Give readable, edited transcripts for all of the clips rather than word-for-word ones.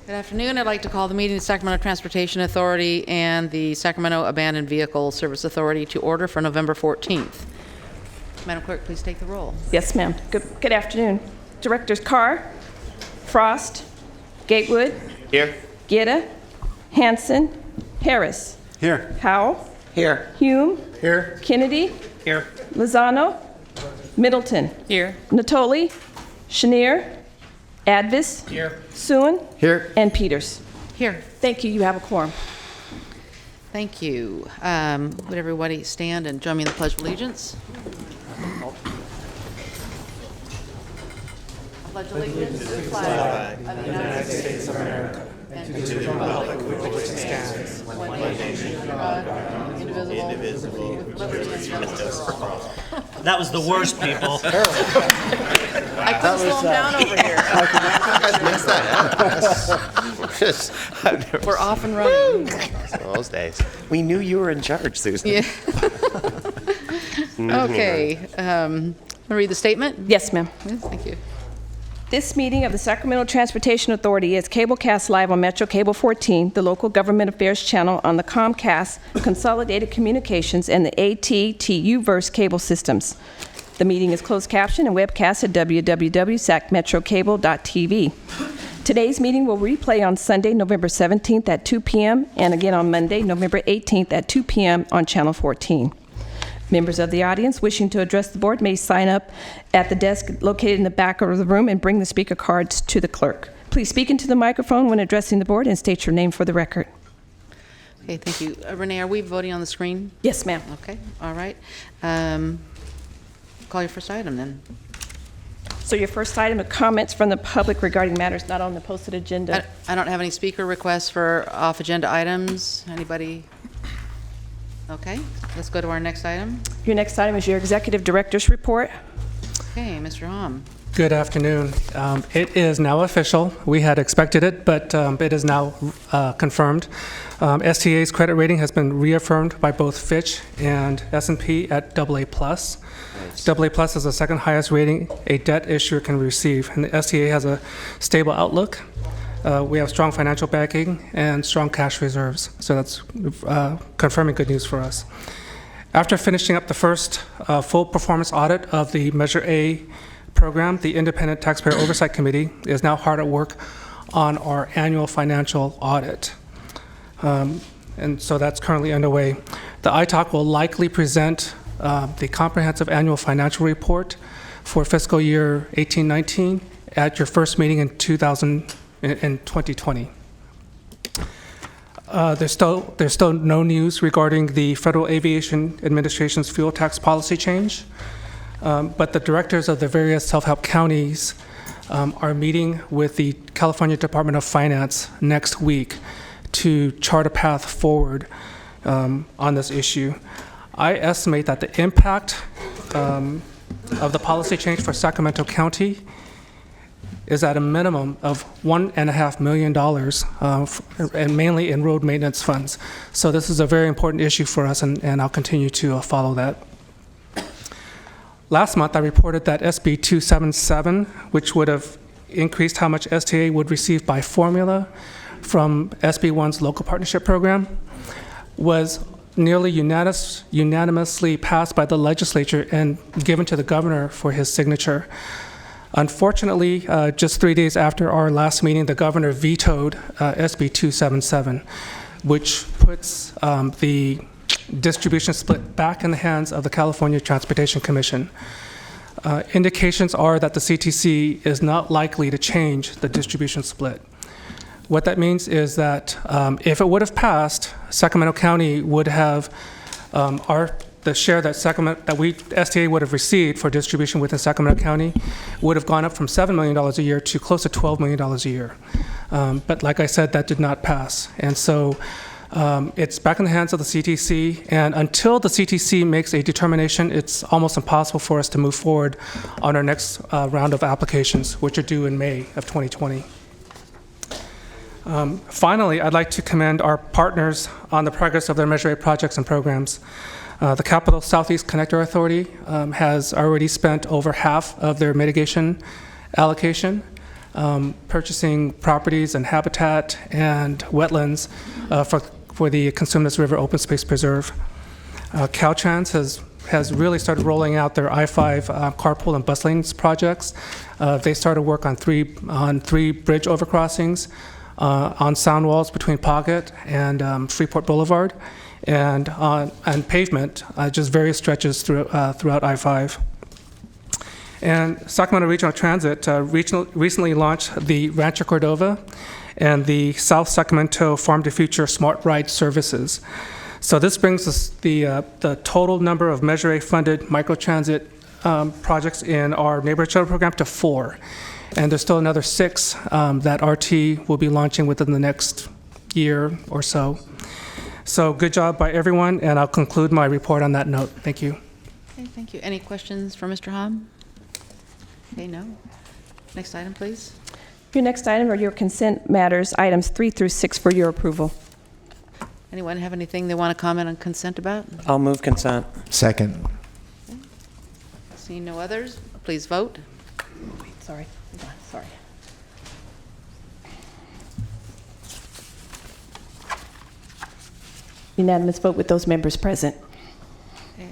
Good afternoon. I'd like to call the meeting of the Sacramento Transportation Authority and the Sacramento Abandoned Vehicle Service Authority to order for November 14th. Madam Clerk, please take the roll. Yes, ma'am. Good afternoon. Directors Carr, Frost, Gatewood. Here. Guetta, Hanson, Harris. Here. Howell. Here. Hume. Here. Kennedy. Here. Lozano. Middleton. Here. Natoli. Chenier. Advis. Here. Suen. Here. And Peters. Here. Thank you. You have a quorum. Thank you. Would everybody stand and join me in the Pledge of Allegiance? I pledge allegiance to the flag of the United States of America and to the republic for which it stands, one nation under God, indivisible, with liberty and justice for all. That was the worst, people. I couldn't slow them down over here. We're off and running. Those days. We knew you were in charge, Susan. Yeah. Okay. Want to read the statement? Yes, ma'am. Yes, thank you. This meeting of the Sacramento Transportation Authority is cablecast live on Metro Cable 14, the local government affairs channel on the Comcast, Consolidated Communications, and the AT&T-Uverse cable systems. The meeting is closed captioned and webcast at www.sacmetrocable.tv. Today's meeting will replay on Sunday, November 17th at 2 p.m. and again on Monday, November 18th at 2 p.m. on Channel 14. Members of the audience wishing to address the board may sign up at the desk located in the back of the room and bring the speaker cards to the clerk. Please speak into the microphone when addressing the board and state your name for the record. Okay, thank you. Renee, are we voting on the screen? Yes, ma'am. Okay, all right. Call your first item then. So your first item of comments from the public regarding matters not on the posted agenda. I don't have any speaker requests for off-agenda items. Anybody? Okay, let's go to our next item. Your next item is your executive director's report. Okay, Mr. Hom. Good afternoon. It is now official. We had expected it, but it is now confirmed. STA's credit rating has been reaffirmed by both Fitch and S&P at AA+. Nice. AA+ is the second highest rating a debt issuer can receive, and the STA has a stable outlook. We have strong financial backing and strong cash reserves, so that's confirming good news for us. After finishing up the first full performance audit of the Measure A program, the Independent Taxpayer Oversight Committee is now hard at work on our annual financial audit. And so that's currently underway. The ITOC will likely present the comprehensive annual financial report for fiscal year 18-19 at your first meeting in 2020. There's still no news regarding the Federal Aviation Administration's fuel tax policy change, but the directors of the various self-help counties are meeting with the California Department of Finance next week to chart a path forward on this issue. I estimate that the impact of the policy change for Sacramento County is at a minimum of $1.5 million, and mainly in road maintenance funds. So this is a very important issue for us, and I'll continue to follow that. Last month, I reported that SB 277, which would have increased how much STA would receive by formula from SB 1's local partnership program, was nearly unanimously passed by the legislature and given to the governor for his signature. Unfortunately, just 3 days after our last meeting, the governor vetoed SB 277, which puts the distribution split back in the hands of the California Transportation Commission. Indications are that the CTC is not likely to change the distribution split. What that means is that if it would have passed, Sacramento County would have the share that STA would have received for distribution within Sacramento County would have gone up from $7 million a year to close to $12 million a year. But like I said, that did not pass. And so it's back in the hands of the CTC. And until the CTC makes a determination, it's almost impossible for us to move forward on our next round of applications, which are due in May of 2020. Finally, I'd like to commend our partners on the progress of their Measure A projects and programs. The Capital Southeast Connector Authority has already spent over half of their mitigation allocation. purchasing properties and habitat and wetlands for the Consumnes River Open Space Preserve. Caltrans has really started rolling out their I-5 carpool and bus lanes projects. They started work on three bridge overcrossings on sound walls between Pocket and Freeport Boulevard, and pavement, just various stretches throughout I-5. And Sacramento Regional Transit recently launched the Rancho Cordova and the South Sacramento Farm to Future Smart Ride services. So this brings us the total number of Measure A funded microtransit projects in our neighborhood shuttle program to 4. And there's still another 6 that RT will be launching within the next year or so. So good job by everyone, and I'll conclude my report on that note. Thank you. Okay, thank you. Any questions for Mr. Hom? Okay, no. Next item, please. Your next item are your consent matters, items 3 through 6 for your approval. Anyone have anything they want to comment on consent about? I'll move consent. Second. Seeing no others, please vote. Sorry. Sorry. Unanimous vote with those members present. Okay,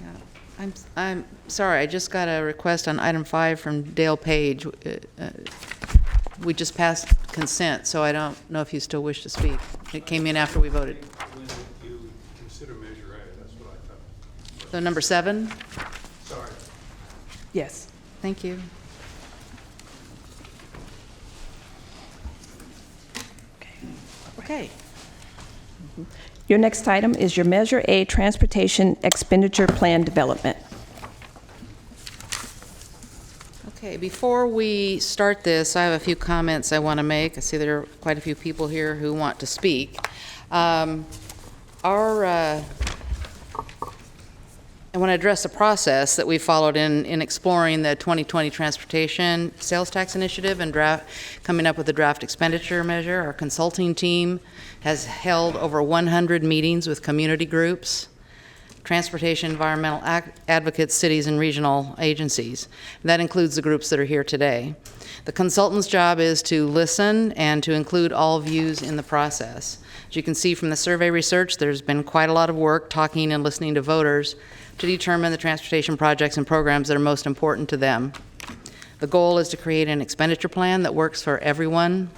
I'm sorry, I just got a request on item 5 from Dale Page. We just passed consent, so I don't know if you still wish to speak. It came in after we voted. You consider Measure A, that's what I thought. So number 7? Sorry. Yes. Thank you. Okay. Your next item is your Measure A Transportation Expenditure Plan Development. Okay, before we start this, I have a few comments I want to make. I see there are quite a few people here who want to speak. I want to address the process that we followed in exploring the 2020 Transportation Sales Tax Initiative and coming up with a draft expenditure measure. Our consulting team has held over 100 meetings with community groups, transportation environmental advocates, cities, and regional agencies. And that includes the groups that are here today. The consultant's job is to listen and to include all views in the process. As you can see from the survey research, there's been quite a lot of work talking and listening to voters to determine the transportation projects and programs that are most important to them. The goal is to create an expenditure plan that works for everyone.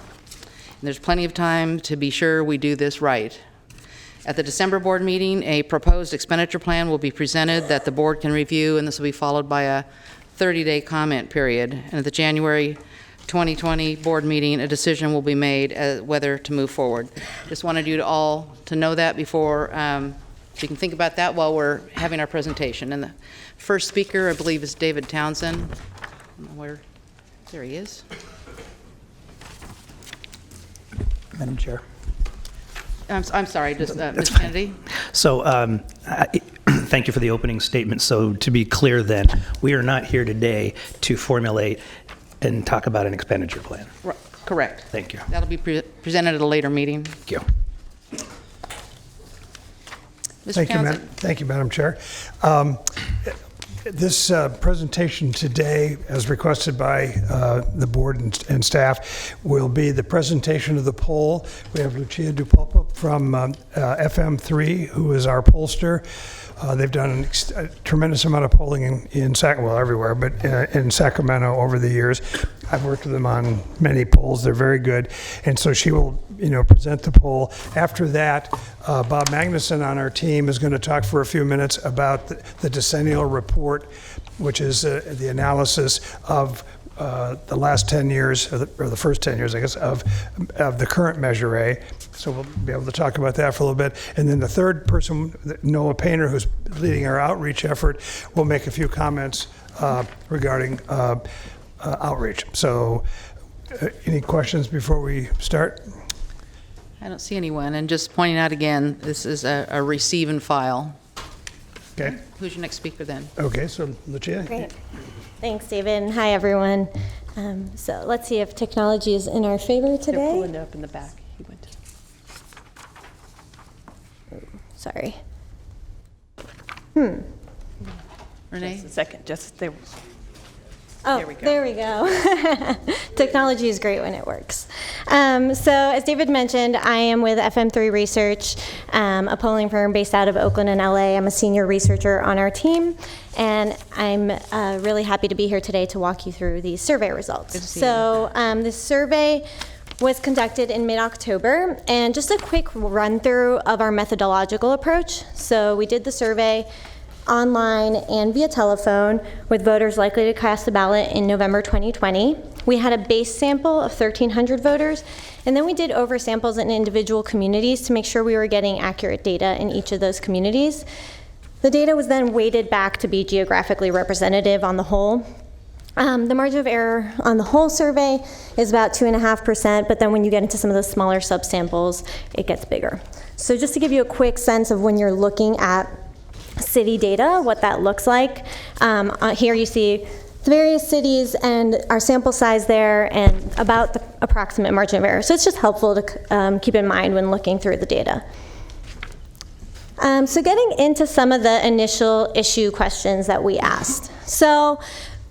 And there's plenty of time to be sure we do this right. At the December board meeting, a proposed expenditure plan will be presented that the board can review, and this will be followed by a 30-day comment period. And at the January 2020 board meeting, a decision will be made as whether to move forward. Just wanted you to all to know that before, so you can think about that while we're having our presentation. And the first speaker, I believe, is David Townsend. I don't know where, there he is. Madam Chair. I'm sorry, just Ms. Kennedy. So thank you for the opening statement. So to be clear then, we are not here today to formulate and talk about an expenditure plan. Correct. Thank you. That'll be presented at a later meeting. Thank you. Mr. Townsend. Thank you, Madam Chair. This presentation today, as requested by the board and staff, will be the presentation of the poll. We have Lucia DuPulpo from FM3, who is our pollster. They've done a tremendous amount of polling in Sacramento, well, everywhere, but in Sacramento over the years. I've worked with them on many polls. They're very good. And so she will, present the poll. After that, Bob Magnuson on our team is going to talk for a few minutes about the decennial report, which is the analysis of the last 10 years, or the first 10 years, I guess, of the current Measure A. So we'll be able to talk about that for a little bit. And then the third person, Noah Painter, who's leading our outreach effort, will make a few comments regarding outreach. So any questions before we start? I don't see anyone. And just pointing out again, this is a receive and file. Okay. Who's your next speaker then? Okay, so Lucia. Great. Thanks, David, and hi, everyone. So let's see if technology is in our favor They're today. pulling it up in the back. He went to. Sorry. Renee? Just a second. Just there. Oh, there we go. Technology is great when it works. So as David mentioned, I am with FM3 Research, a polling firm based out of Oakland and LA. I'm a senior researcher on our team, and I'm really happy to be here today to walk you through these survey results. So this survey was conducted in mid-October, and just a quick run-through of our methodological approach. So we did the survey online and via telephone with voters likely to cast a ballot in November 2020. We had a base sample of 1,300 voters, and then we did oversamples in individual communities to make sure we were getting accurate data in each of those communities. The data was then weighted back to be geographically representative on the whole. The margin of error on the whole survey is about 2.5%, but then when you get into some of those smaller subsamples, it gets bigger. So just to give you a quick sense of when you're looking at city data, what that looks like. Here you see the various cities and our sample size there and about the approximate margin of error. So it's just helpful to keep in mind when looking through the data. So getting into some of the initial issue questions that we asked. So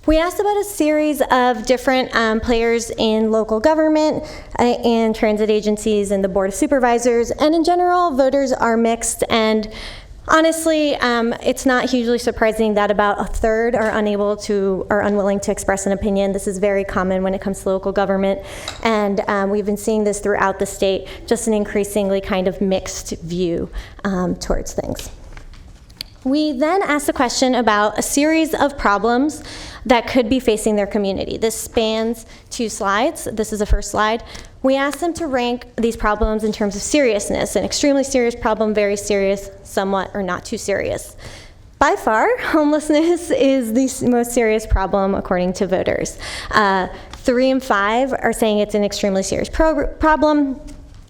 we asked about a series of different players in local government and transit agencies and the Board of Supervisors. And in general, voters are mixed, and honestly, it's not hugely surprising that about a third are unable to or unwilling to express an opinion. This is very common when it comes to local government, and we've been seeing this throughout the state, just an increasingly kind of mixed view towards things. We then asked a question about a series of problems that could be facing their community. This spans 2 slides. This is the first slide. We asked them to rank these problems in terms of seriousness: an extremely serious problem, very serious, somewhat, or not too serious. By far, homelessness is the most serious problem according to voters. 3 and 5 are saying it's an extremely serious problem,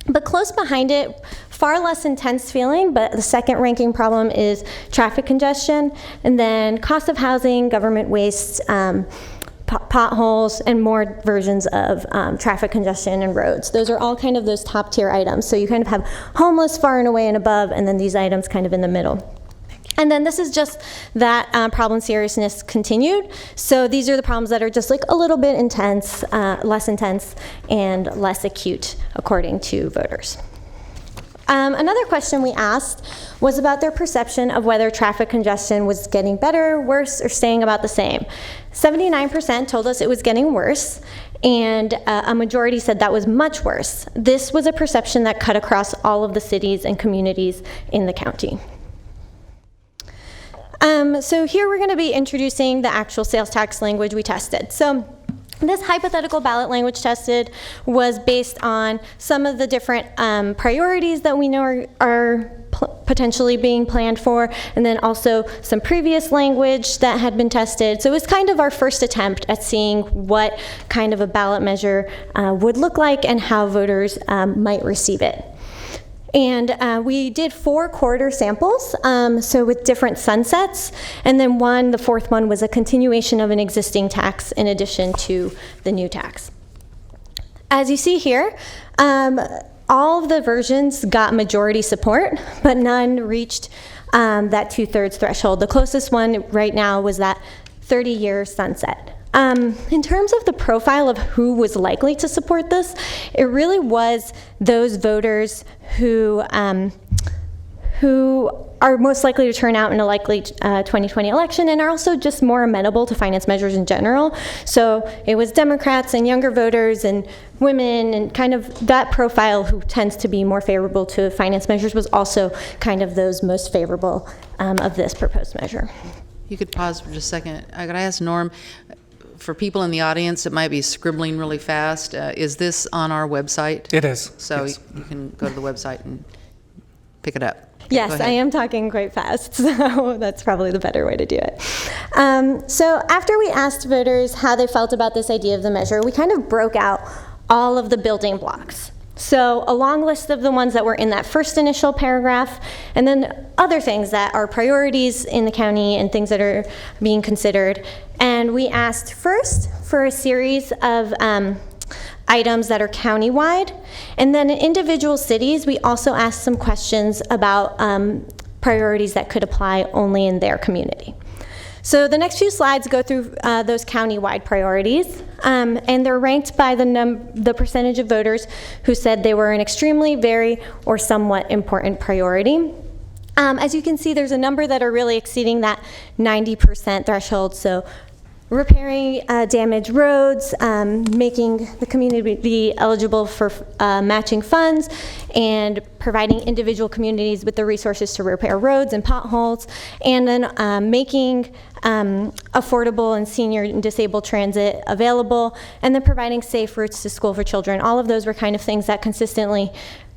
but close behind it, far less intense feeling, but the second ranking problem is traffic congestion, and then cost of housing, government waste, potholes, and more versions of traffic congestion and roads. Those are all kind of those top tier items. So you kind of have homeless far and away and above, and then these items kind of in the middle. And then this is just that problem seriousness continued. So these are the problems that are just like a little bit intense, less intense, and less acute according to voters. Another question we asked was about their perception of whether traffic congestion was getting better, worse, or staying about the same. 79% told us it was getting worse, and a majority said that was much worse. This was a perception that cut across all of the cities and communities in the county. So here we're going to be introducing the actual sales tax language we tested. So this hypothetical ballot language tested was based on some of the different priorities that we know are potentially being planned for, and then also some previous language that had been tested. So it was kind of our first attempt at seeing what kind of a ballot measure would look like and how voters might receive it. And we did 4 quarter samples, so with different sunsets, and then the fourth one was a continuation of an existing tax in addition to the new tax. As you see here, all of the versions got majority support, but none reached that 2/3 threshold. The closest one right now was that 30-year sunset. In terms of the profile of who was likely to support this, it really was those voters who are most likely to turn out in a likely 2020 election and are also just more amenable to finance measures in general. So it was Democrats and younger voters and women, and kind of that profile who tends to be more favorable to finance measures was also kind of those most favorable of this proposed measure. You could pause for just a second. I gotta ask Norm, for people in the audience that might be scribbling really fast, is this on our website? It is. So yes. you can go to the website and pick it up. Yes, I am talking quite fast, so that's probably the better way to do it. So after we asked voters how they felt about this idea of the measure, we kind of broke out all of the building blocks. So a long list of the ones that were in that first initial paragraph, and then other things that are priorities in the county and things that are being considered. And we asked first for a series of items that are countywide, and then in individual cities, we also asked some questions about priorities that could apply only in their community. So the next few slides go through those county-wide priorities, and they're ranked by the percentage of voters who said they were an extremely, very, or somewhat important priority. As you can see, there's a number that are really exceeding that 90% threshold. So repairing damaged roads, making the community eligible for matching funds, and providing individual communities with the resources to repair roads and potholes, and then making affordable and senior and disabled transit available, and then providing safe routes to school for children. All of those were kind of things that consistently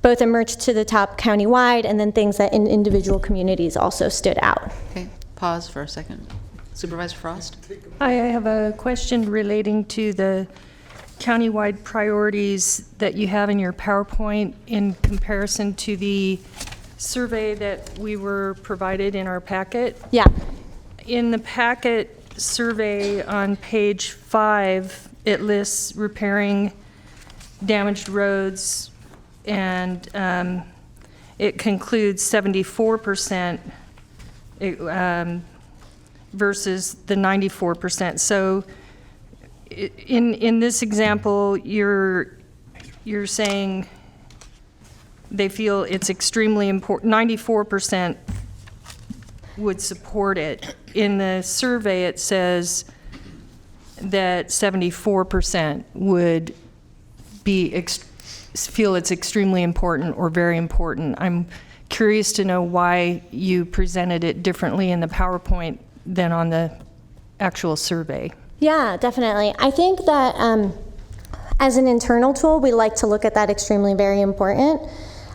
both emerged to the top countywide, and then things that in individual communities also stood out. Okay, pause for a second. Supervisor Frost? I have a question relating to the countywide priorities that you have in your PowerPoint in comparison to the survey that we were provided in our packet. Yeah. In the packet survey on page 5, it lists repairing damaged roads, and it concludes 74% versus the 94%. So in this example, you're saying they feel it's extremely important. 94% would support it. In the survey, it says that 74% would feel it's extremely important or very important. I'm curious to know why you presented it differently in the PowerPoint than on the actual survey. Yeah, definitely. I think that as an internal tool, we like to look at that extremely very important.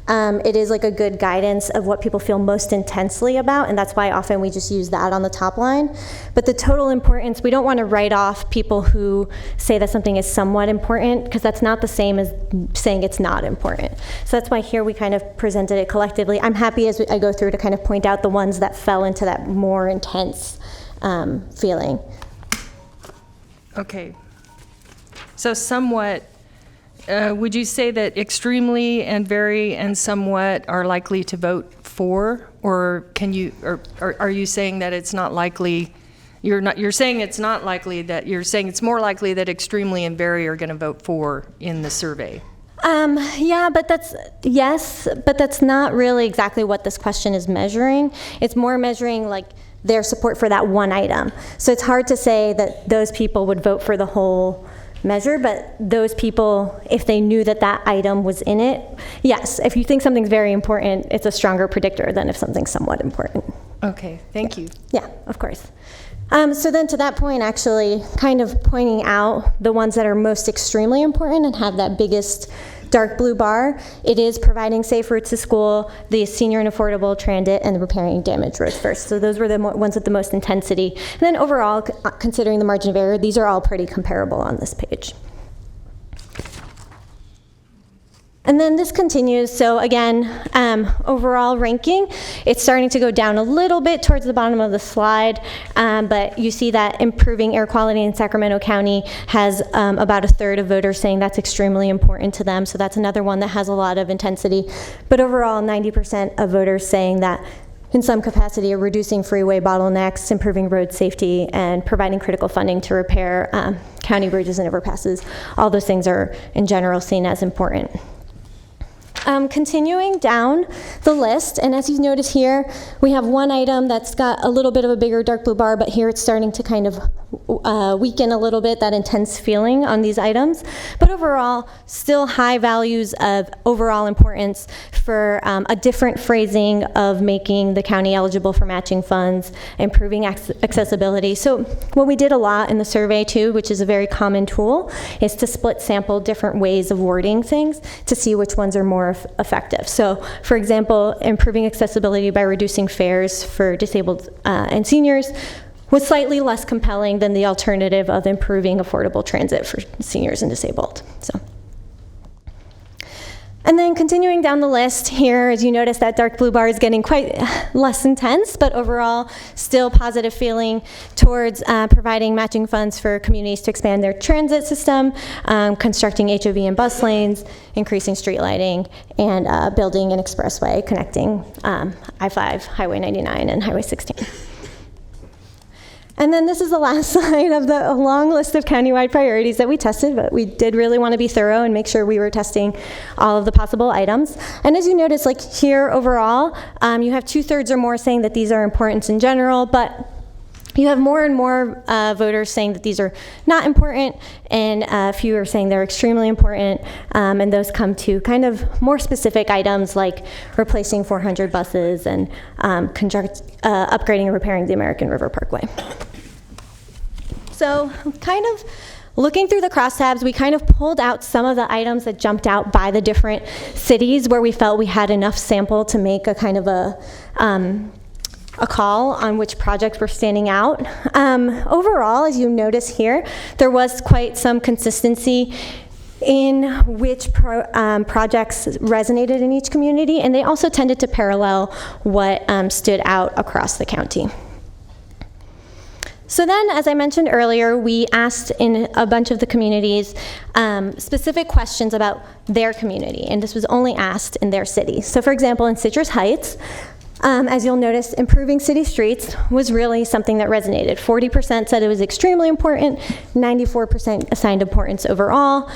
It is like a good guidance of what people feel most intensely about, and that's why often we just use that on the top line. But the total importance, we don't want to write off people who say that something is somewhat important, because that's not the same as saying it's not important. So that's why here we kind of presented it collectively. I'm happy as I go through to kind of point out the ones that fell into that more intense feeling. Okay. So somewhat, would you say that extremely and very and somewhat are likely to vote for, or can you, or are you saying that it's not likely? You're saying it's not likely, that you're saying it's more likely that extremely and very are going to vote for in the survey. Yeah, but that's not really exactly what this question is measuring. It's more measuring like their support for that one item. So it's hard to say that those people would vote for the whole measure, but those people, if they knew that that item was in it, yes, if you think something's very important, it's a stronger predictor than if something's somewhat important. Okay, thank you. Yeah, of course. So then to that point, actually kind of pointing out the ones that are most extremely important and have that biggest dark blue bar, it is providing safe routes to school, the senior and affordable transit, and repairing damaged roads first. So those were the ones with the most intensity. And then overall, considering the margin of error, these are all pretty comparable on this page. And then this continues. So again, overall ranking, it's starting to go down a little bit towards the bottom of the slide, but you see that improving air quality in Sacramento County has about a third of voters saying that's extremely important to them. So that's another one that has a lot of intensity. But overall, 90% of voters saying that in some capacity are reducing freeway bottlenecks, improving road safety, and providing critical funding to repair county bridges and overpasses. All those things are in general seen as important. Continuing down the list, and as you notice here, we have one item that's got a little bit of a bigger dark blue bar, but here it's starting to kind of weaken a little bit, that intense feeling on these items. But overall, still high values of overall importance for a different phrasing of making the county eligible for matching funds, improving accessibility. So what we did a lot in the survey too, which is a very common tool, is to split sample different ways of wording things to see which ones are more effective. So for example, improving accessibility by reducing fares for disabled and seniors was slightly less compelling than the alternative of improving affordable transit for seniors and disabled. So. And then continuing down the list here, as you notice, that dark blue bar is getting quite less intense, but overall still positive feeling towards providing matching funds for communities to expand their transit system, constructing HOV and bus lanes, increasing street lighting, and building an expressway connecting I-5, Highway 99, and Highway 16. And then this is the last slide of the long list of countywide priorities that we tested, but we did really want to be thorough and make sure we were testing all of the possible items. And as you notice, like here overall, you have 2/3 or more saying that these are important in general, but you have more and more voters saying that these are not important, and few are saying they're extremely important, and those come to kind of more specific items like replacing 400 buses and upgrading and repairing the American River Parkway. So kind of looking through the crosstabs, we kind of pulled out some of the items that jumped out by the different cities where we felt we had enough sample to make a kind of a call on which projects were standing out. Overall, as you notice here, there was quite some consistency in which projects resonated in each community, and they also tended to parallel what stood out across the county. So then, as I mentioned earlier, we asked in a bunch of the communities specific questions about their community, and this was only asked in their city. So for example, in Citrus Heights, as you'll notice, improving city streets was really something that resonated. 40% said it was extremely important, 94% assigned importance overall,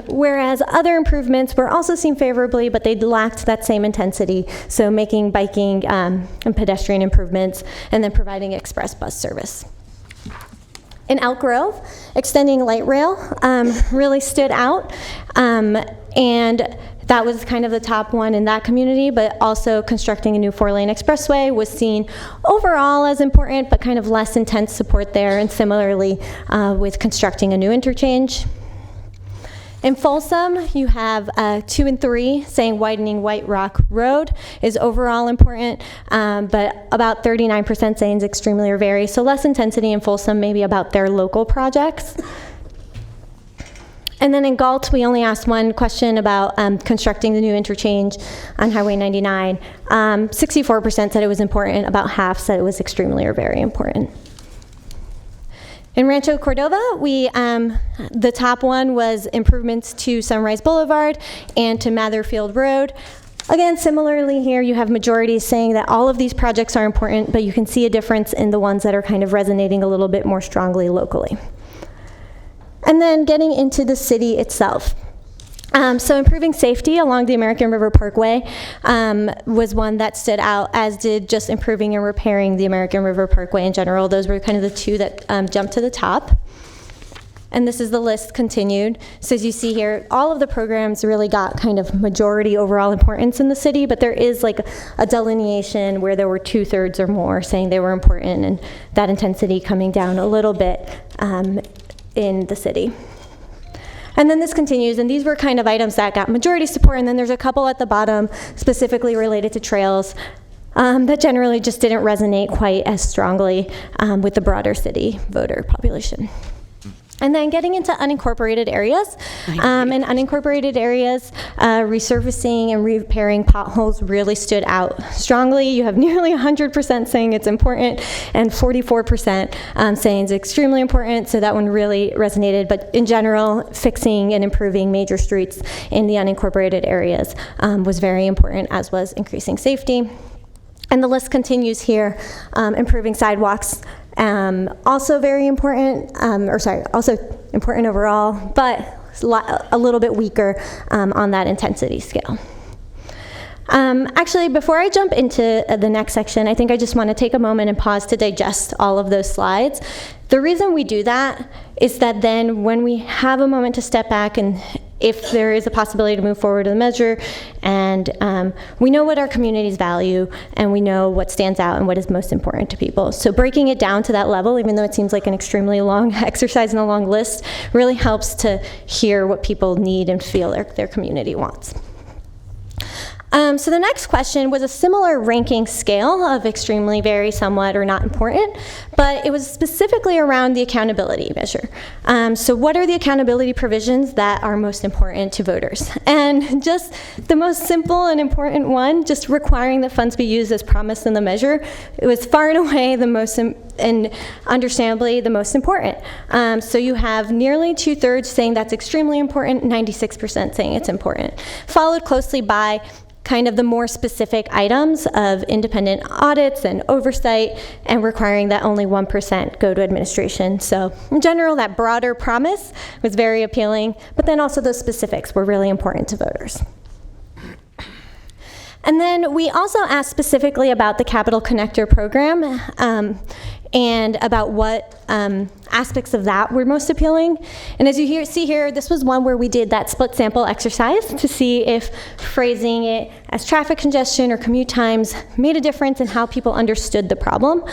whereas other improvements were also seen favorably, but they lacked that same intensity, so making biking and pedestrian improvements, and then providing express bus service. In Elk Grove, extending light rail really stood out, and that was kind of the top one in that community, but also constructing a new 4-lane expressway was seen overall as important, but kind of less intense support there, and similarly with constructing a new interchange. In Folsom, you have 2 and 3 saying widening White Rock Road is overall important, but about 39% saying it's extremely or very, so less intensity in Folsom, maybe about their local projects. And then in Galt, we only asked one question about constructing the new interchange on Highway 99. 64% said it was important, about half said it was extremely or very important. In Rancho Cordova, the top one was improvements to Sunrise Boulevard and to Matherfield Road. Again, similarly here, you have majorities saying that all of these projects are important, but you can see a difference in the ones that are kind of resonating a little bit more strongly locally. And then getting into the city itself. So improving safety along the American River Parkway was one that stood out, as did just improving and repairing the American River Parkway in general. Those were kind of the two that jumped to the top. And this is the list continued. So as you see here, all of the programs really got kind of majority overall importance in the city, but there is like a delineation where there were 2/3 or more saying they were important, and that intensity coming down a little bit in the city. And then this continues, and these were kind of items that got majority support, and then there's a couple at the bottom specifically related to trails that generally just didn't resonate quite as strongly with the broader city voter population. And then getting into unincorporated areas. In unincorporated areas, resurfacing and repairing potholes really stood out strongly. You have nearly 100% saying it's important and 44% saying it's extremely important, so that one really resonated. But in general, fixing and improving major streets in the unincorporated areas was very important, as was increasing safety. And the list continues here, improving sidewalks. Also very important, also important overall, but a little bit weaker on that intensity scale. Actually, before I jump into the next section, I think I just want to take a moment and pause to digest all of those slides. The reason we do that is that then when we have a moment to step back, and if there is a possibility to move forward with the measure, and we know what our communities value, and we know what stands out and what is most important to people. So breaking it down to that level, even though it seems like an extremely long exercise and a long list, really helps to hear what people need and feel their community wants. So the next question was a similar ranking scale of extremely, very, somewhat, or not important, but it was specifically around the accountability measure. So what are the accountability provisions that are most important to voters? And just the most simple and important one, just requiring that funds be used as promised in the measure, it was far and away the most, and understandably the most important. So you have nearly 2/3 saying that's extremely important, 96% saying it's important, followed closely by kind of the more specific items of independent audits and oversight, and requiring that only 1% go to administration. So in general, that broader promise was very appealing, but then also those specifics were really important to voters. And then we also asked specifically about the Capital Connector program and about what aspects of that were most appealing. And as you see here, this was one where we did that split sample exercise to see if phrasing it as traffic congestion or commute times made a difference in how people understood the problem.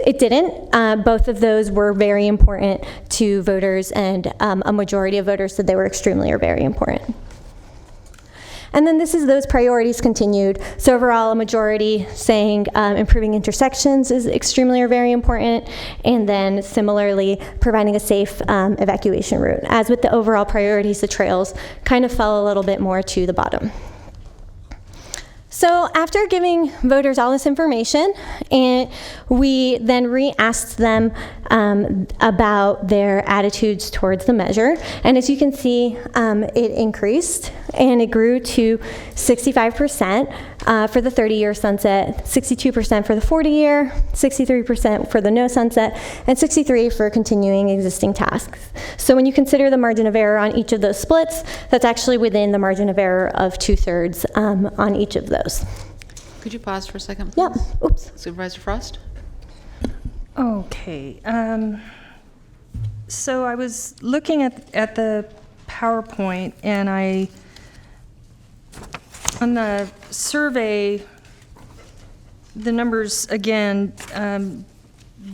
It didn't. Both of those were very important to voters, and a majority of voters said they were extremely or very important. And then this is those priorities continued. So overall, a majority saying improving intersections is extremely or very important, and then similarly providing a safe evacuation route. As with the overall priorities, the trails kind of fell a little bit more to the bottom. So after giving voters all this information, and we then re-asked them about their attitudes towards the measure. And as you can see, it increased, and it grew to 65% for the 30-year sunset, 62% for the 40-year, 63% for the no sunset, and 63% for continuing existing tasks. So when you consider the margin of error on each of those splits, that's actually within the margin of error of 2/3 on each of those. Could you pause for a second, please? Yep. Oops. Supervisor Frost? Okay. So I was looking at the PowerPoint, and on the survey, the numbers, again,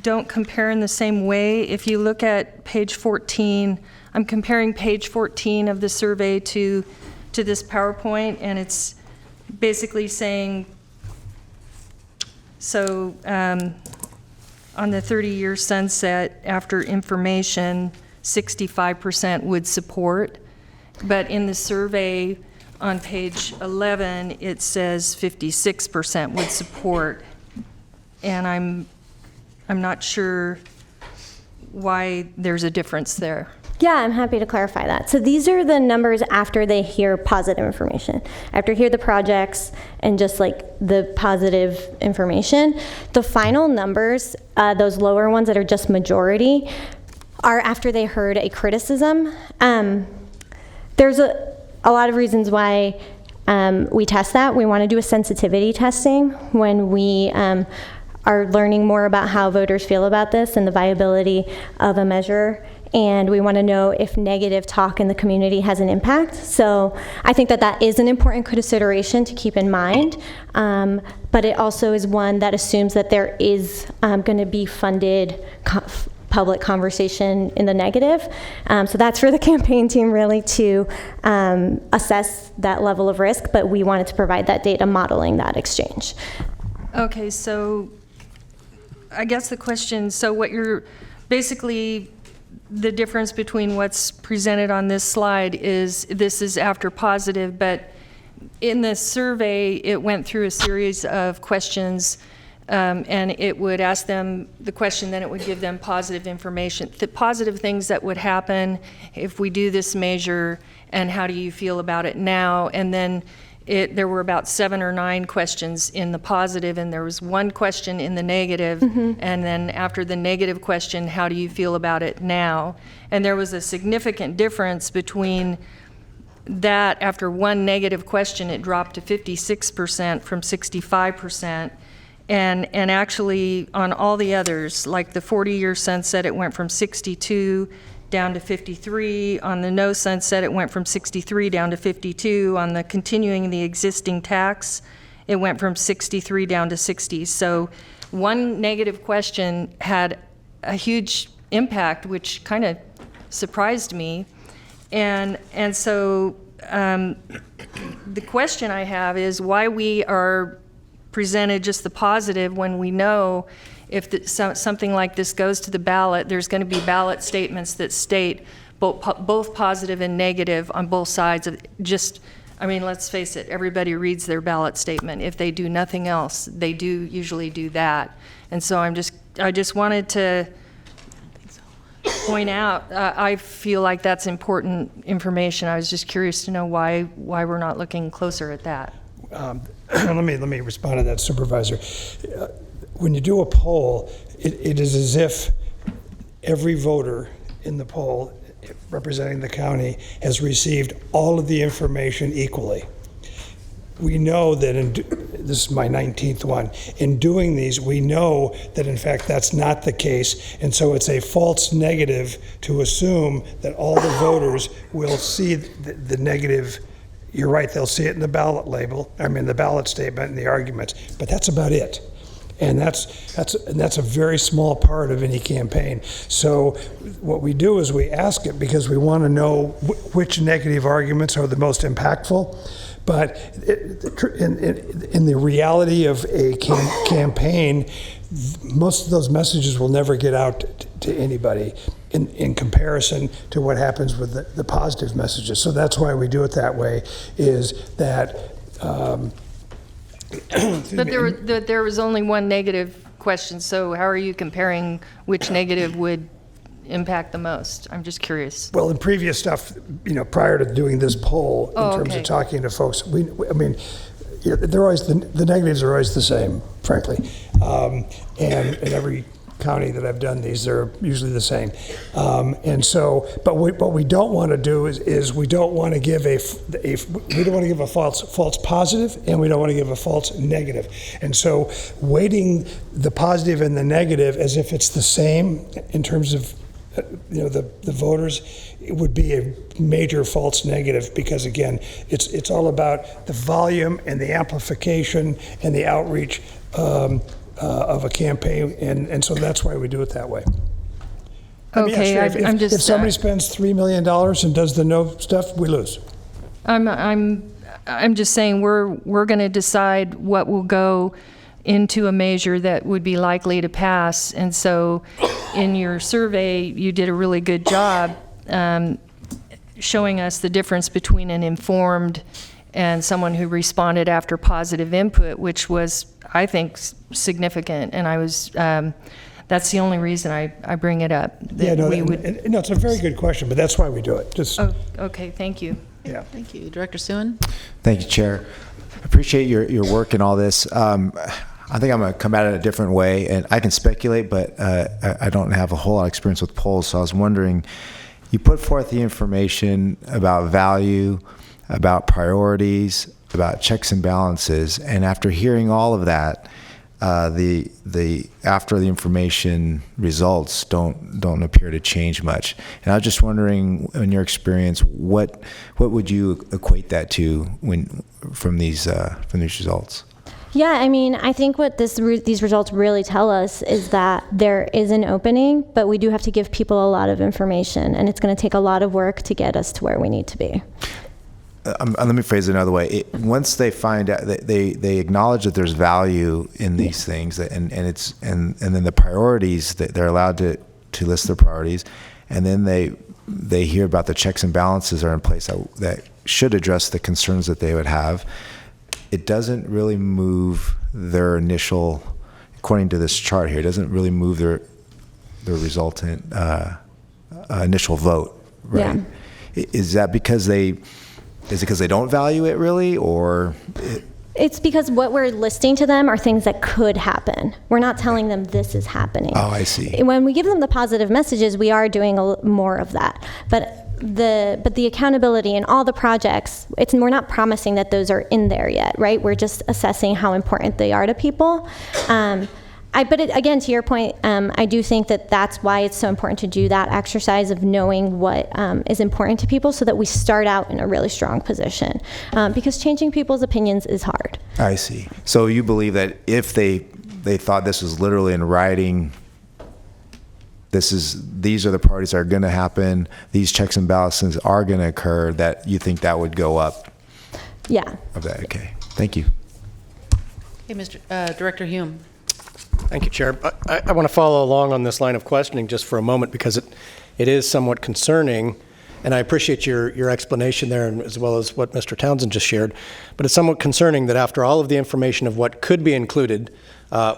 don't compare in the same way. If you look at page 14, I'm comparing page 14 of the survey to this PowerPoint, and it's basically saying, so on the 30-year sunset, after information, 65% would support. But in the survey on page 11, it says 56% would support. And I'm not sure why there's a difference there. Yeah, I'm happy to clarify that. So these are the numbers after they hear positive information, after hear the projects and just like the positive information. The final numbers, those lower ones that are just majority, are after they heard a criticism. There's a lot of reasons why we test that. We want to do a sensitivity testing when we are learning more about how voters feel about this and the viability of a measure. And we want to know if negative talk in the community has an impact. So I think that is an important consideration to keep in mind. But it also is one that assumes that there is going to be funded public conversation in the negative. So that's for the campaign team really to assess that level of risk, but we wanted to provide that data modeling that exchange. Okay, so I guess the question, so what you're basically, the difference between what's presented on this slide is this is after positive, but in the survey, it went through a series of questions, and it would ask them the question, then it would give them positive information. The positive things that would happen if we do this measure, and how do you feel about it now? And then there were about 7 or 9 questions in the positive, and there was 1 question in the negative, and then after the negative question, how do you feel about it now? And there was a significant difference between that. After 1 negative question, it dropped to 56% from 65%, and actually on all the others, like the 40-year sunset, it went from 62 down to 53. On the no sunset, it went from 63 down to 52. On the continuing the existing tax, it went from 63 down to 60. So 1 negative question had a huge impact, which kind of surprised me. And so the question I have is why we are presented just the positive when we know if something like this goes to the ballot, there's going to be ballot statements that state both positive and negative on both sides of just, I mean, let's face it, everybody reads their ballot statement. If they do nothing else, they usually do that. And so I just wanted to point out, I feel like that's important information. I was just curious to know why we're not looking closer at that. Let me respond to that, Supervisor. When you do a poll, it is as if every voter in the poll representing the county has received all of the information equally. We know that, this is my 19th one, in doing these, we know that in fact that's not the case, and so it's a false negative to assume that all the voters will see the negative. You're right, they'll see it in the ballot the ballot statement and the arguments, but that's about it. And that's a very small part of any campaign. So what we do is we ask it because we want to know which negative arguments are the most impactful. But in the reality of a campaign, most of those messages will never get out to anybody in comparison to what happens with the positive messages. So that's why we do it that way, is that... But there was only one negative question, so how are you comparing which negative would impact the most? I'm just curious. Well, in previous stuff, prior to doing this poll, in terms of talking to folks, they're always the negatives are always the same, frankly. And in every county that I've done these, they're usually the same. And so, but what we don't want to do is we don't want to give a false positive, and we don't want to give a false negative. And so, weighting the positive and the negative as if it's the same in terms of the voters, it would be a major false negative, because again, it's all about the volume and the amplification and the outreach of a campaign, and so that's why we do it that way. Okay, I'm just... If somebody spends $3 million and does the no stuff, we lose. I'm just saying we're going to decide what will go into a measure that would be likely to pass, and so in your survey, you did a really good job showing us the difference between an informed and someone who responded after positive input, which was, I think, significant. And I was, that's the only reason I bring it up. It's a very good question, but that's why we do it. Okay, thank you. Yeah. Thank you. Director Suen? Thank you, Chair. I appreciate your work in all this. I think I'm going to come at it a different way, and I can speculate, but I don't have a whole lot of experience with polls, so I was wondering, you put forth the information about value, about priorities, about checks and balances, and after hearing all of that, after the information results don't appear to change much. And I was just wondering, in your experience, what would you equate that to from these results? Yeah, I think what these results really tell us is that there is an opening, but we do have to give people a lot of information, and it's going to take a lot of work to get us to where we need to be. Let me phrase it another way. Once they find out, they acknowledge that there's value in these things, and then the priorities, that they're allowed to list their priorities, and then they hear about the checks and balances are in place that should address the concerns that they would have. It doesn't really move their initial, according to this chart here, it doesn't really move their resultant initial vote, right? Yeah. Is that because is it because they don't value it really, or? It's because what we're listing to them are things that could happen. We're not telling them this is happening. Oh, I see. When we give them the positive messages, we are doing more of that. But the accountability and all the projects, we're not promising that those are in there yet, right? We're just assessing how important they are to people. But again, to your point, I do think that that's why it's so important to do that exercise of knowing what is important to people, so that we start out in a really strong position. Because changing people's opinions is hard. I see. So you believe that if they thought this was literally in writing, these are the parties that are going to happen, these checks and balances are going to occur, that you think that would go up? Yeah. Okay. Thank you. Okay, Director Hume. Thank you, Chair. I want to follow along on this line of questioning just for a moment, because it is somewhat concerning, and I appreciate your explanation there, and as well as what Mr. Townsend just shared. But it's somewhat concerning that after all of the information of what could be included,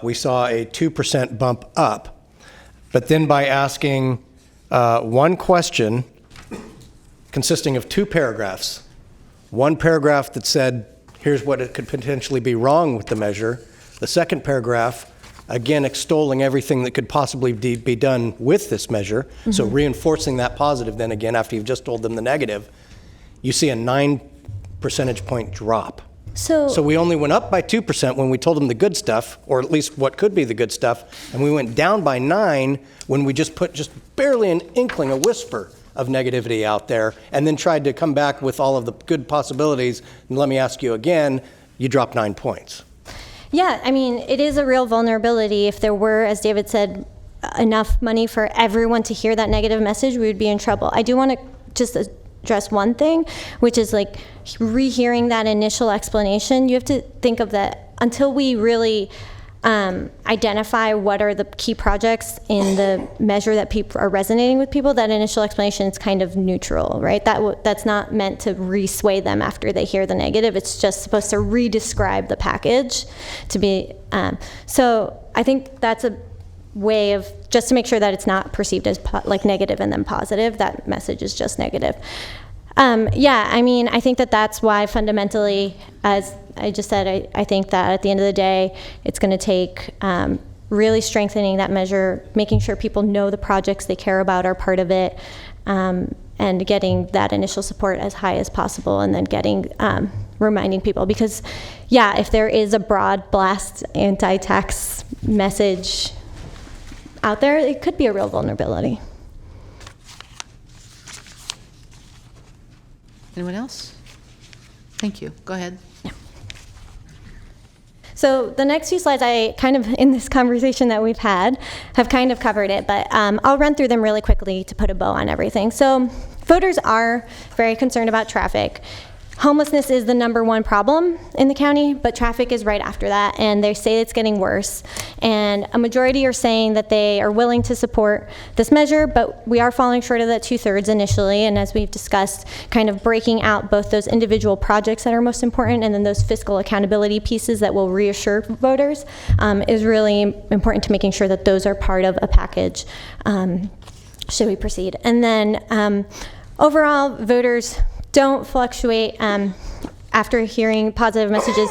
we saw a 2% bump up. But then by asking one question consisting of 2 paragraphs. One paragraph that said, here's what it could potentially be wrong with the measure. The second paragraph, again, extolling everything that could possibly be done with this measure. So reinforcing that positive, then again, after you've just told them the negative, you see a 9 percentage point drop. So we only went up by 2% when we told them the good stuff, or at least what could be the good stuff, and we went down by 9 when we just put just barely an inkling, a whisper of negativity out there, and then tried to come back with all of the good possibilities. And let me ask you again, you dropped 9 points. Yeah, I mean, it is a real vulnerability. If there were, as David said, enough money for everyone to hear that negative message, we would be in trouble. I do want to just address one thing, which is like rehearing that initial explanation. You have to think of that until we really identify what are the key projects in the measure that people are resonating with people. That initial explanation is kind of neutral, right? That's not meant to re-sway them after they hear the negative. It's just supposed to re-describe the package to be. So I think that's a way of just to make sure that it's not perceived as like negative and then positive. That message is just negative. Yeah, I mean, I think that that's why fundamentally, as I just said, I think that at the end of the day, it's going to take really strengthening that measure, making sure people know the projects they care about are part of it, and getting that initial support as high as possible, and then getting reminding people. Because, yeah, if there is a broad blast anti-tax message out there, it could be a real vulnerability. Anyone else? Thank you. Go ahead. So the next few slides, I kind of, in this conversation that we've had, have kind of covered it, but I'll run through them really quickly to put a bow on everything. So voters are very concerned about traffic. Homelessness is the #1 problem in the county, but traffic is right after that, and they say it's getting worse. And a majority are saying that they are willing to support this measure, but we are falling short of that 2/3 initially, and as we've discussed, kind of breaking out both those individual projects that are most important and then those fiscal accountability pieces that will reassure voters is really important to making sure that those are part of a package should we proceed. And then overall, voters don't fluctuate after hearing positive messages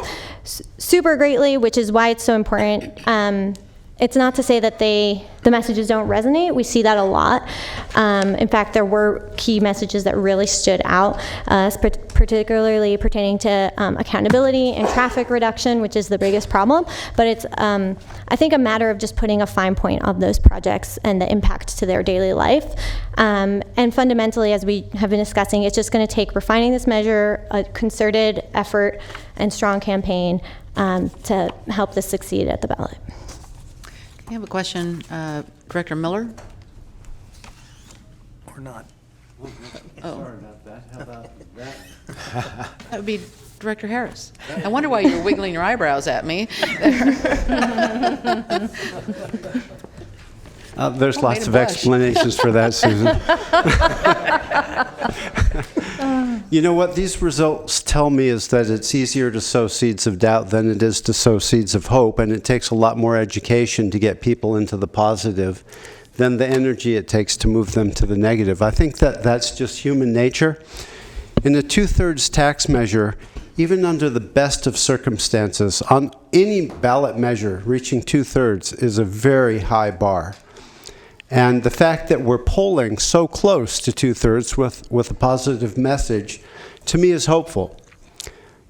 super greatly, which is why it's so important. It's not to say that the messages don't resonate. We see that a lot. In fact, there were key messages that really stood out, particularly pertaining to accountability and traffic reduction, which is the biggest problem. But it's, I think, a matter of just putting a fine point of those projects and the impact to their daily life. And fundamentally, as we have been discussing, it's just going to take refining this measure, a concerted effort, and strong campaign to help this succeed at the ballot. I have a question, Director Miller? Or not. Oh. Sorry about that. How about that? That would be Director Harris. I wonder why you're wiggling your eyebrows at me. There's lots of explanations for that, Susan. You know what these results tell me is that it's easier to sow seeds of doubt than it is to sow seeds of hope, and it takes a lot more education to get people into the positive than the energy it takes to move them to the negative. I think that that's just human nature. In a 2/3 tax measure, even under the best of circumstances, on any ballot measure, reaching 2/3 is a very high bar. And the fact that we're polling so close to 2/3 with a positive message, to me, is hopeful.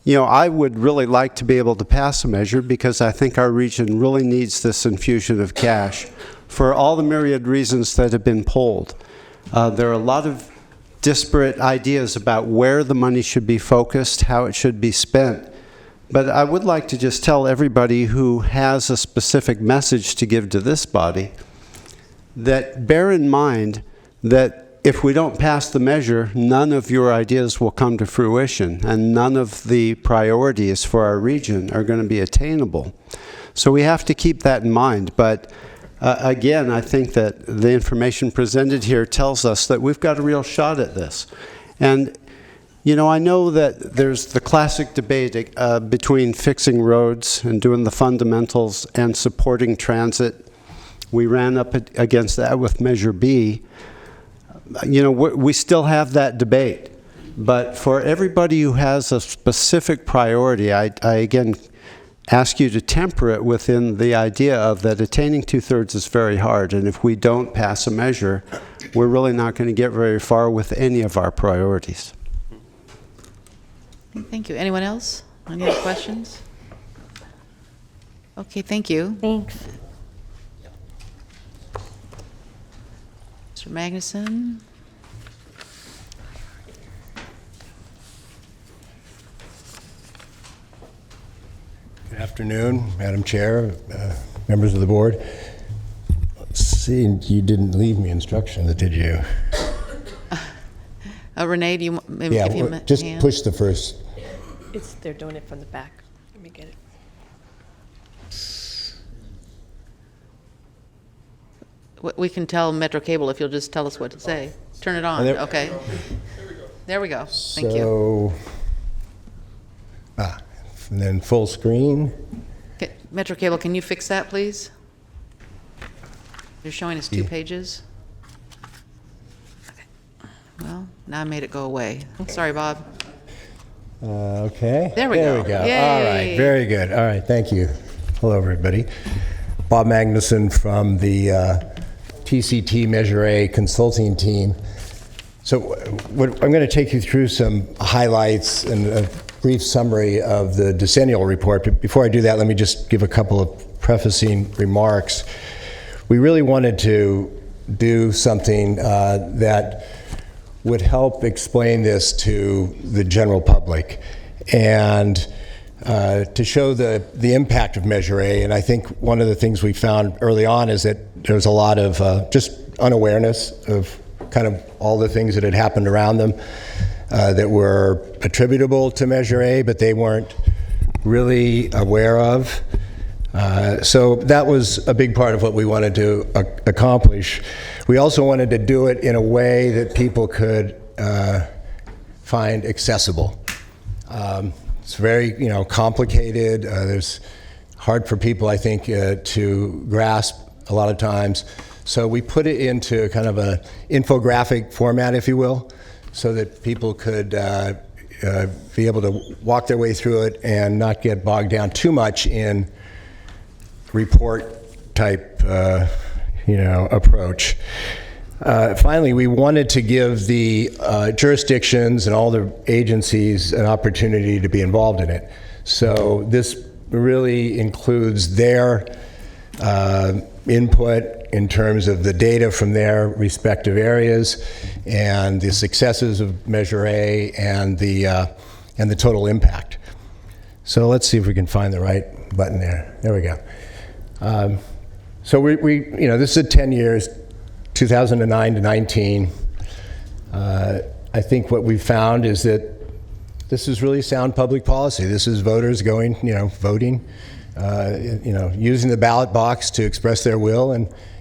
You know, I would really like to be able to pass a measure because I think our region really needs this infusion of cash for all the myriad reasons that have been polled. There are a lot of disparate ideas about where the money should be focused, how it should be spent. But I would like to just tell everybody who has a specific message to give to this body that bear in mind that if we don't pass the measure, none of your ideas will come to fruition, and none of the priorities for our region are going to be attainable. So we have to keep that in mind. But again, I think that the information presented here tells us that we've got a real shot at this. And you know, I know that there's the classic debate between fixing roads and doing the fundamentals and supporting transit. We ran up against that with Measure B. we still have that debate. But for everybody who has a specific priority, I again ask you to temper it within the idea of that attaining 2/3 is very hard. And if we don't pass a measure, we're really not going to get very far with any of our priorities. Thank you. Anyone else? Any other questions? Okay, thank you. Thanks. Mr. Magnuson? Good afternoon, Madam Chair, members of the board. Let's see, you didn't leave me instructions, did you? Renee, do you maybe give him a just hand? push the first. They're doing it from the back. Let me get it. We can tell Metro Cable if you'll just tell us what to say. Turn it on. Okay. There we go. Thank you. And then full screen. Okay, Metro Cable, can you fix that, please? You're showing us 2 pages. Okay. Well, now I made it go away. Sorry, Bob. Okay. There we go. Yay. All right. Very good. All right. Thank you. Hello, everybody. Bob Magnuson from the TCT Measure A consulting team. So I'm going to take you through some highlights and a brief summary of the decennial report. But before I do that, let me just give a couple of prefacing remarks. We really wanted to do something that would help explain this to the general public and to show the impact of Measure A. And I think one of the things we found early on is that there was a lot of just unawareness of kind of all the things that had happened around them that were attributable to Measure A, but they weren't really aware of. So that was a big part of what we wanted to accomplish. We also wanted to do it in a way that people could find accessible. It's very, complicated. There's hard for people, I think, to grasp a lot of times. So we put it into kind of an infographic format, if you will, so that people could be able to walk their way through it and not get bogged down too much in report type, approach. Finally, we wanted to give the jurisdictions and all the agencies an opportunity to be involved in it. So this really includes their input in terms of the data from their respective areas and the successes of Measure A and the total impact. So let's see if we can find the right button there. There we go. So this is 10 years, 2009 to 19. I think what we found is that this is really sound public policy. This is voters going, voting, using the ballot box to express their will,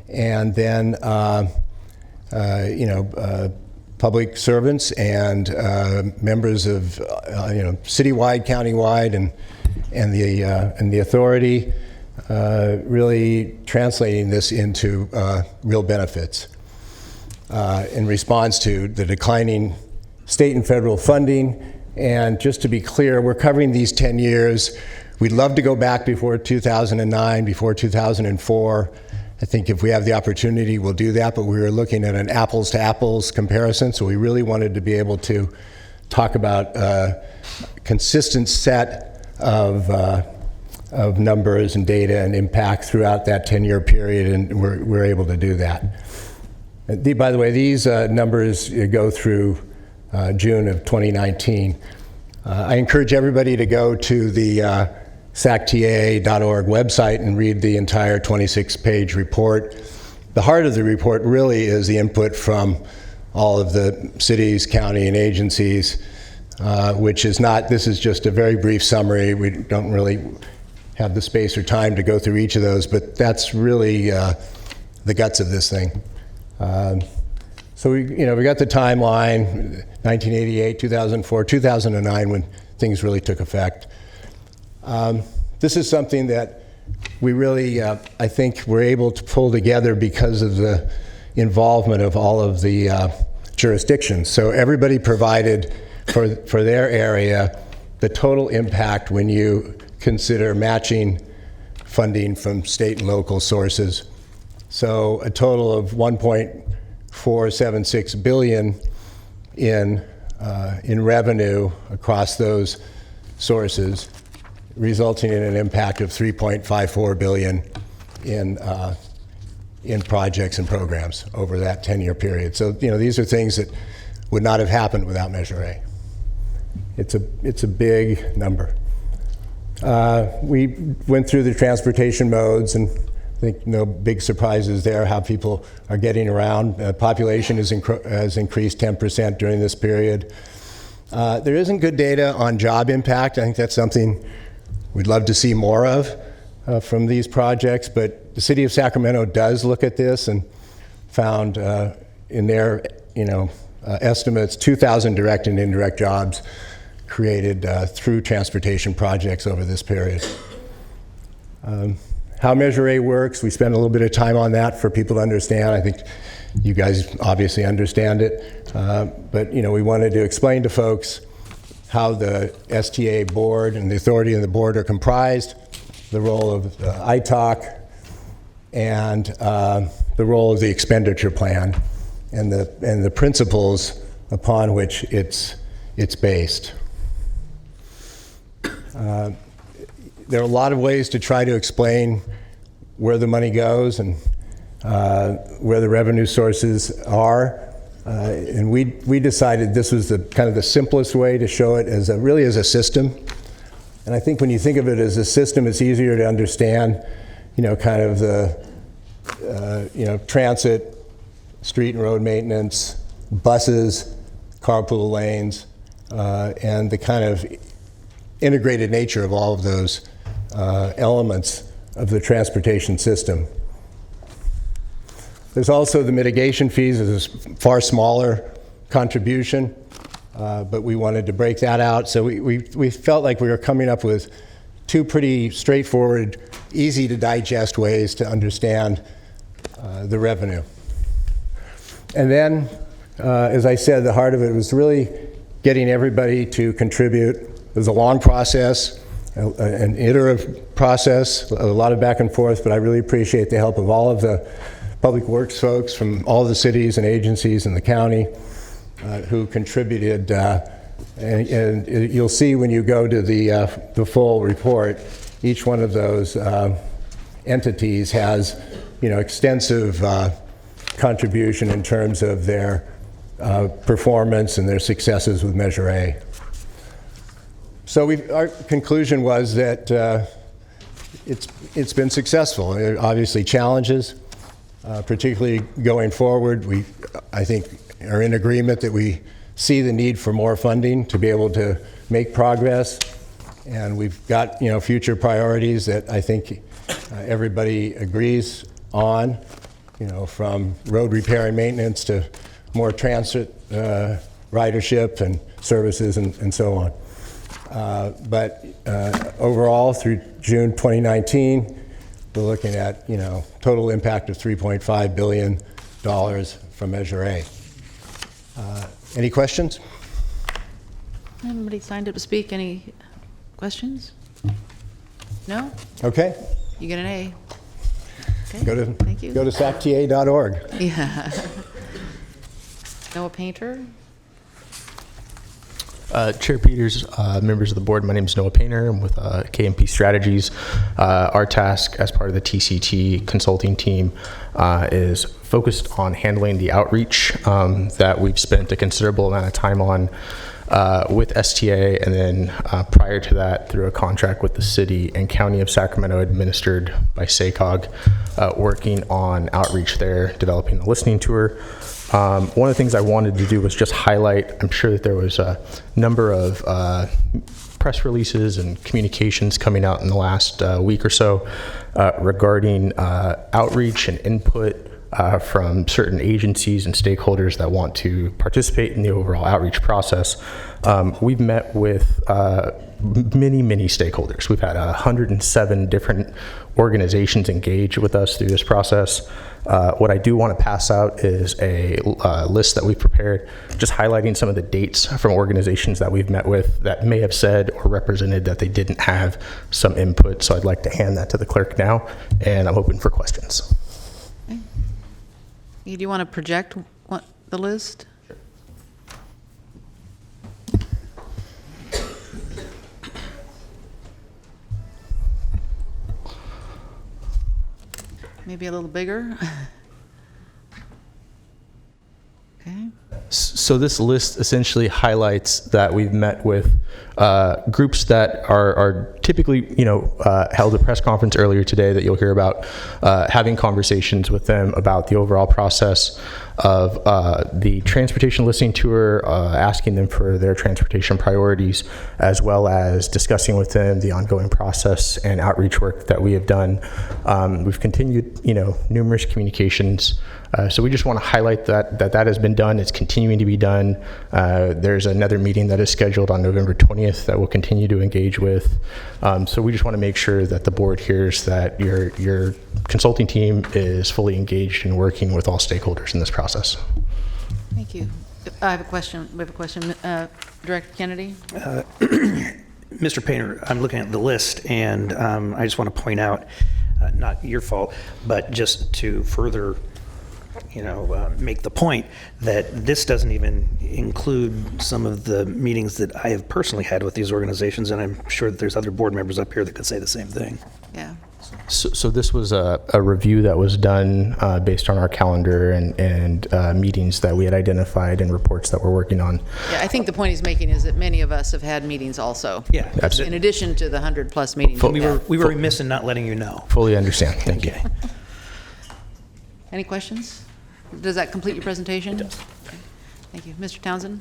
and then public servants and members of citywide, countywide, and the authority really translating this into real benefits in response to the declining state and federal funding. And just to be clear, we're covering these 10 years. We'd love to go back before 2009, before 2004. I think if we have the opportunity, we'll do that, but we were looking at an apples to apples comparison, so we really wanted to be able to talk about a consistent set of numbers and data and impact throughout that 10-year period, and we're able to do that. By the way, these numbers go through June of 2019. I encourage everybody to go to the sacta.org website and read the entire 26-page report. The heart of the report really is the input from all of the cities, county, and agencies, which is not, this is just a very brief summary. We don't really have the space or time to go through each of those, but that's really the guts of this thing. So we got the timeline, 1988, 2004, 2009, when things really took effect. This is something that we really, I think, were able to pull together because of the involvement of all of the jurisdictions. So everybody provided for their area the total impact when you consider matching funding from state and local sources. So a total of $1.476 billion in revenue across those sources, resulting in an impact of $3.54 billion in projects and programs over that 10-year period. So these are things that would not have happened without Measure A. It's a big number. We went through the transportation modes, and I think no big surprises there, how people are getting around. Population has increased 10% during this period. There isn't good data on job impact. I think that's something we'd love to see more of from these projects, but the city of Sacramento does look at this and found in their estimates 2,000 direct and indirect jobs created through transportation projects over this period. How Measure A works, we spent a little bit of time on that for people to understand. I think you guys obviously understand it, but we wanted to explain to folks how the STA board and the authority of the board are comprised, the role of the ITOC, and the role of the expenditure plan, and the principles upon which it's based. There are a lot of ways to try to explain where the money goes and where the revenue sources are. And we decided this was the kind of the simplest way to show it as really as a system. And I think when you think of it as a system, it's easier to understand, kind of the, transit, street and road maintenance, buses, carpool lanes, and the kind of integrated nature of all of those elements of the transportation system. There's also the mitigation fees. It's a far smaller contribution, but we wanted to break that out. So we felt like we were coming up with two pretty straightforward, easy to digest ways to understand the revenue. And then, as I said, the heart of it was really getting everybody to contribute. It was a long process, an iterative process, a lot of back and forth, but I really appreciate the help of all of the public works folks from all the cities and agencies in the county who contributed. And you'll see when you go to the full report, each one of those entities has extensive contribution in terms of their performance and their successes with Measure A. So our conclusion was that it's been successful. There are obviously challenges, particularly going forward. We, I think, are in agreement that we see the need for more funding to be able to make progress, and we've got future priorities that I think everybody agrees on, from road repair and maintenance to more transit ridership and services and so on. But overall, through June 2019, we're looking at total impact of $3.5 billion from Measure A. Any questions? Anybody signed up to speak? Any questions? No? Okay. You get an A. Okay. Thank you. Go to sacta.org. Yeah. Noah Painter. Chair Peters, members of the board, my name is Noah Painter. I'm with KMP Strategies. Our task as part of the TCT consulting team is focused on handling the outreach that we've spent a considerable amount of time on with STA, and then prior to that through a contract with the city and county of Sacramento administered by SACOG, working on outreach there, developing a listening tour. One of the things I wanted to do was just highlight, I'm sure that there was a number of press releases and communications coming out in the last week or so regarding outreach and input from certain agencies and stakeholders that want to participate in the overall outreach process. We've met with many, many stakeholders. We've had 107 different organizations engage with us through this process. What I do want to pass out is a list that we've prepared, just highlighting some of the dates from organizations that we've met with that may have said or represented that they didn't have some input. So I'd like to hand that to the clerk now, and I'm open for questions. Okay. Do you want to project the list? Maybe a little bigger. Okay. So this list essentially highlights that we've met with groups that are typically, held a press conference earlier today that you'll hear about, having conversations with them about the overall process of the transportation listening tour, asking them for their transportation priorities, as well as discussing with them the ongoing process and outreach work that we have done. We've continued, numerous communications. So we just want to highlight that has been done. It's continuing to be done. There's another meeting that is scheduled on November 20th that we'll continue to engage with. So we just want to make sure that the board hears that your consulting team is fully engaged in working with all stakeholders in this process. Thank you. I have a question. We have a question. Director Kennedy? Mr. Painter, I'm looking at the list, and I just want to point out, not your fault, but just to further make the point that this doesn't even include some of the meetings that I have personally had with these organizations, and I'm sure that there's other board members up here that could say the same thing. Yeah. So this was a review that was done based on our calendar and meetings that we had identified and reports that we're working on. Yeah, I think the point he's making is that many of us have had meetings also. Yeah. In addition to the 100+ meetings. We were remiss in not letting you know. Fully understand. Thank you. Any questions? Does that complete your presentation? It does. Okay. Thank you. Mr. Townsend?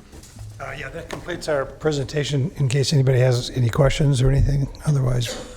Yeah, that completes our presentation in case anybody has any questions or anything. Otherwise,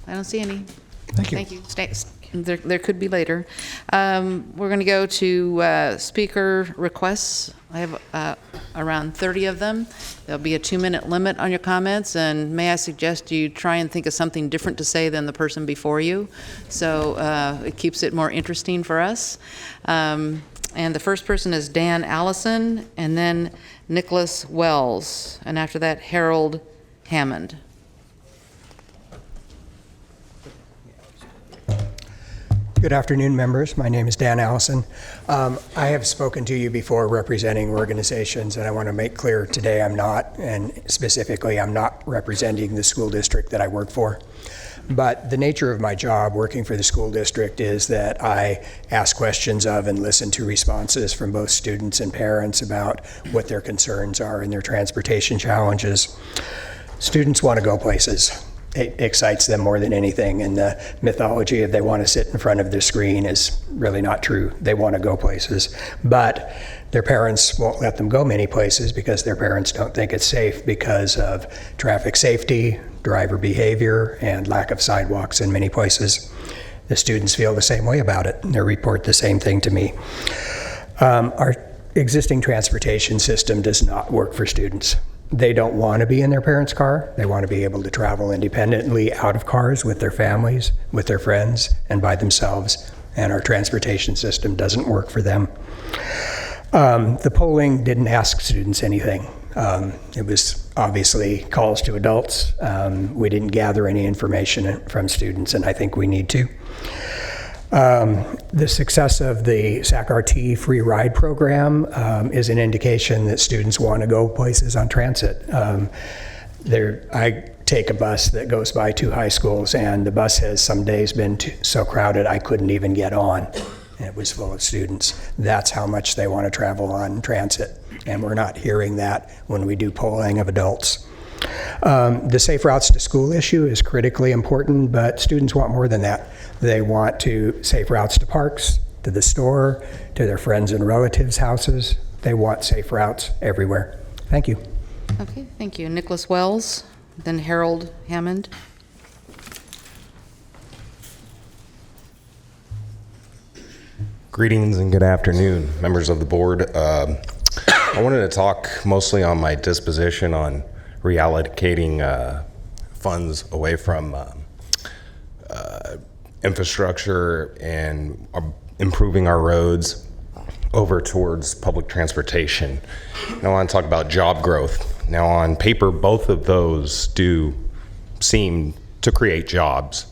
I don't see any. Thank you. Thank you. There could be later. We're going to go to speaker requests. I have around 30 of them. There'll be a 2-minute limit on your comments, and may I suggest you try and think of something different to say than the person before you, so it keeps it more interesting for us. And the first person is Dan Allison, and then Nicholas Wells, and after that, Harold Hammond. Good afternoon, members. My name is Dan Allison. I have spoken to you before representing organizations, and I want to make clear today I'm not, and specifically I'm not representing the school district that I work for. But the nature of my job working for the school district is that I ask questions of and listen to responses from both students and parents about what their concerns are and their transportation challenges. Students want to go places. It excites them more than anything, and the mythology of they want to sit in front of the screen is really not true. They want to go places, but their parents won't let them go many places because their parents don't think it's safe because of traffic safety, driver behavior, and lack of sidewalks in many places. The students feel the same way about it, and they report the same thing to me. Our existing transportation system does not work for students. They don't want to be in their parents' car. They want to be able to travel independently out of cars with their families, with their friends, and by themselves. And our transportation system doesn't work for them. The polling didn't ask students anything. It was obviously calls to adults. We didn't gather any information from students, and I think we need to. The success of the SAC-RT free ride program is an indication that students want to go places on transit. I take a bus that goes by 2 high schools, and the bus has some days been so crowded I couldn't even get on. It was full of students. That's how much they want to travel on transit, and we're not hearing that when we do polling of adults. The safe routes to school issue is critically important, but students want more than that. They want safe routes to parks, to the store, to their friends and relatives' houses. They want safe routes everywhere. Thank you. Okay, thank you. Nicholas Wells, then Harold Hammond. Greetings and good afternoon, members of the board. I wanted to talk mostly on my disposition on reallocating funds away from infrastructure and improving our roads over towards public transportation. Now I want to talk about job growth. Now on paper, both of those do seem to create jobs.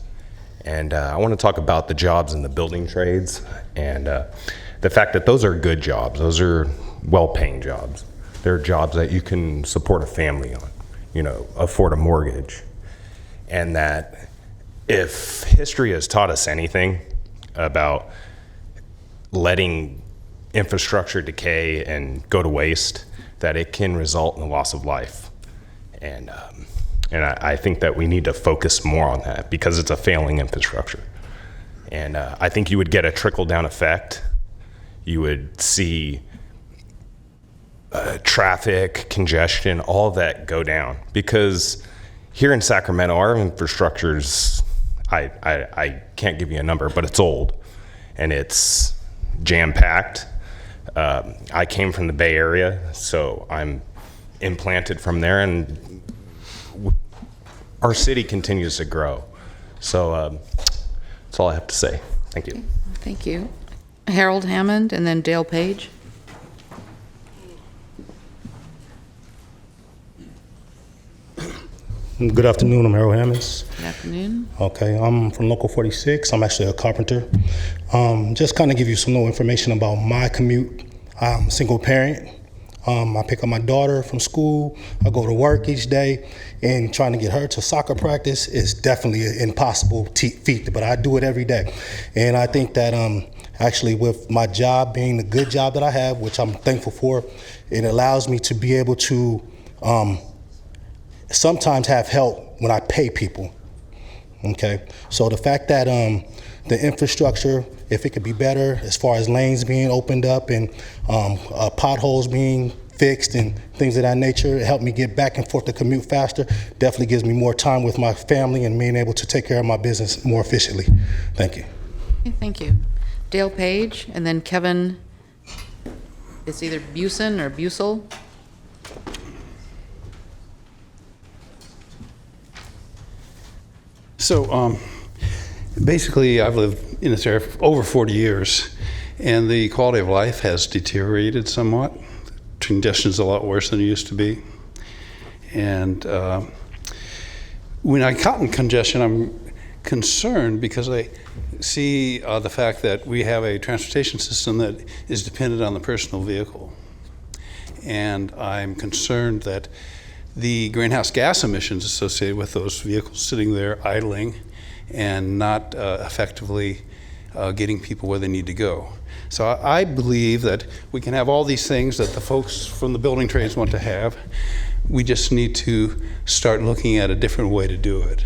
And I want to talk about the jobs in the building trades and the fact that those are good jobs. Those are well-paying jobs. They're jobs that you can support a family on, afford a mortgage. And that if history has taught us anything about letting infrastructure decay and go to waste, that it can result in the loss of life. And I think that we need to focus more on that because it's a failing infrastructure. And I think you would get a trickle-down effect. You would see traffic, congestion, all that go down. Because here in Sacramento, our infrastructure's, I can't give you a number, but it's old. And it's jam-packed. I came from the Bay Area, so I'm implanted from there, and our city continues to grow. So that's all I have to say. Thank you. Thank you. Harold Hammond and then Dale Page. Good afternoon, I'm Harold Hammonds. Good afternoon. Okay, I'm from Local 46. I'm actually a carpenter. Just kind of give you some little information about my commute. I'm a single parent. I pick up my daughter from school. I go to work each day, and trying to get her to soccer practice is definitely an impossible feat, but I do it every day. And I think that actually with my job being the good job that I have, which I'm thankful for, it allows me to be able to sometimes have help when I pay people. Okay, so the fact that the infrastructure, if it could be better as far as lanes being opened up and potholes being fixed and things of that nature, it helped me get back and forth to commute faster, definitely gives me more time with my family and being able to take care of my business more efficiently. Thank you. Okay, thank you. Dale Page and then Kevin, it's either Busen or Busel. So basically, I've lived in this area for over 40 years, and the quality of life has deteriorated somewhat. Congestion is a lot worse than it used to be. And when I caught in congestion, I'm concerned because I see the fact that we have a transportation system that is dependent on the personal vehicle. And I'm concerned that the greenhouse gas emissions associated with those vehicles sitting there idling and not effectively getting people where they need to go. So I believe that we can have all these things that the folks from the building trades want to have. We just need to start looking at a different way to do it.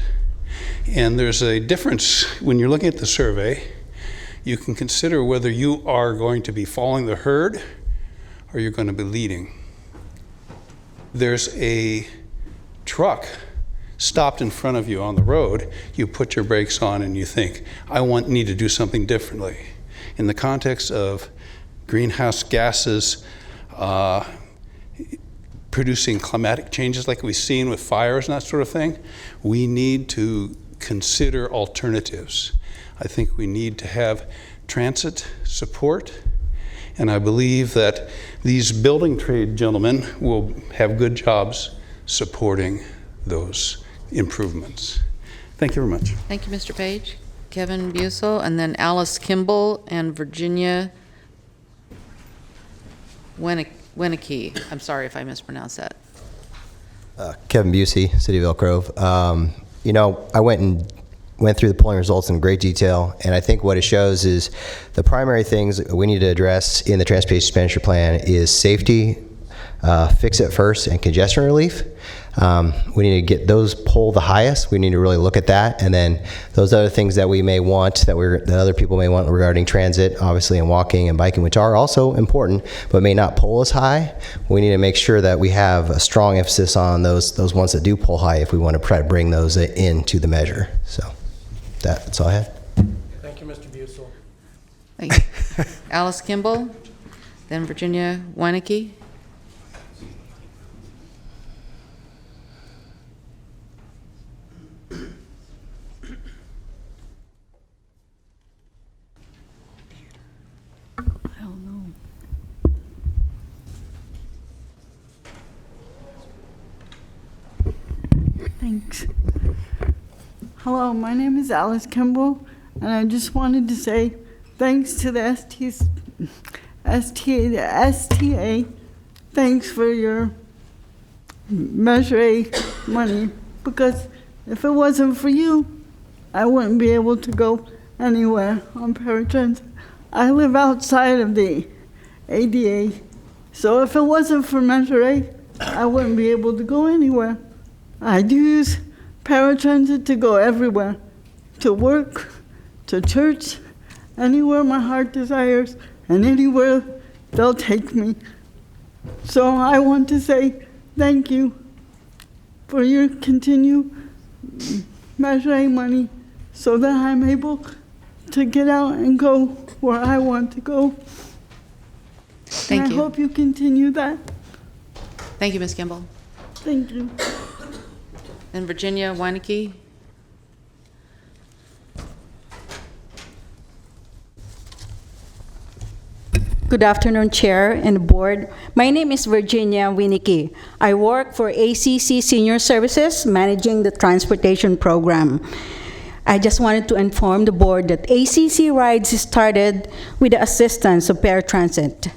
And there's a difference when you're looking at the survey. You can consider whether you are going to be following the herd or you're going to be leading. There's a truck stopped in front of you on the road, you put your brakes on and you think, need to do something differently. In the context of greenhouse gases producing climatic changes like we've seen with fires and that sort of thing, we need to consider alternatives. I think we need to have transit support, and I believe that these building trade gentlemen will have good jobs supporting those improvements. Thank you very much. Thank you, Mr. Page. Kevin Busel, and then Alice Kimball and Virginia Wenicky. I'm sorry if I mispronounced that. Kevin Busey, City of Elk Grove. I went through the polling results in great detail, and I think what it shows is the primary things we need to address in the transportation expenditure plan is safety, fix it first, and congestion relief. We need to get those poll the highest. We need to really look at that, and then those other things that we may want, that other people may want regarding transit, obviously, and walking and biking, which are also important, but may not poll as high. We need to make sure that we have a strong emphasis on those ones that do poll high if we want to try to bring those into the measure. So that's all I had. Thank you, Mr. Busel. Thank you. Alice Kimball, then Virginia Wenicky. Thanks. Hello, my name is Alice Kimball, and I just wanted to say thanks to the STA. Thanks for your Measure A money, because if it wasn't for you, I wouldn't be able to go anywhere on paratransit. I live outside of the ADA, so if it wasn't for Measure A, I wouldn't be able to go anywhere. I do use paratransit to go everywhere, to work, to church, anywhere my heart desires, and anywhere they'll take me. So I want to say thank you for your continued Measure A money so that I'm able to get out and go where I want to go. Thank and you. I hope you continue that. Thank you, Ms. Kimball. Thank you. And Virginia Weinecke. Good afternoon, Chair and Board. My name is Virginia Weinecke. I work for ACC Senior Services, managing the transportation program. I just wanted to inform the Board that ACC Rides started with the assistance of paratransit.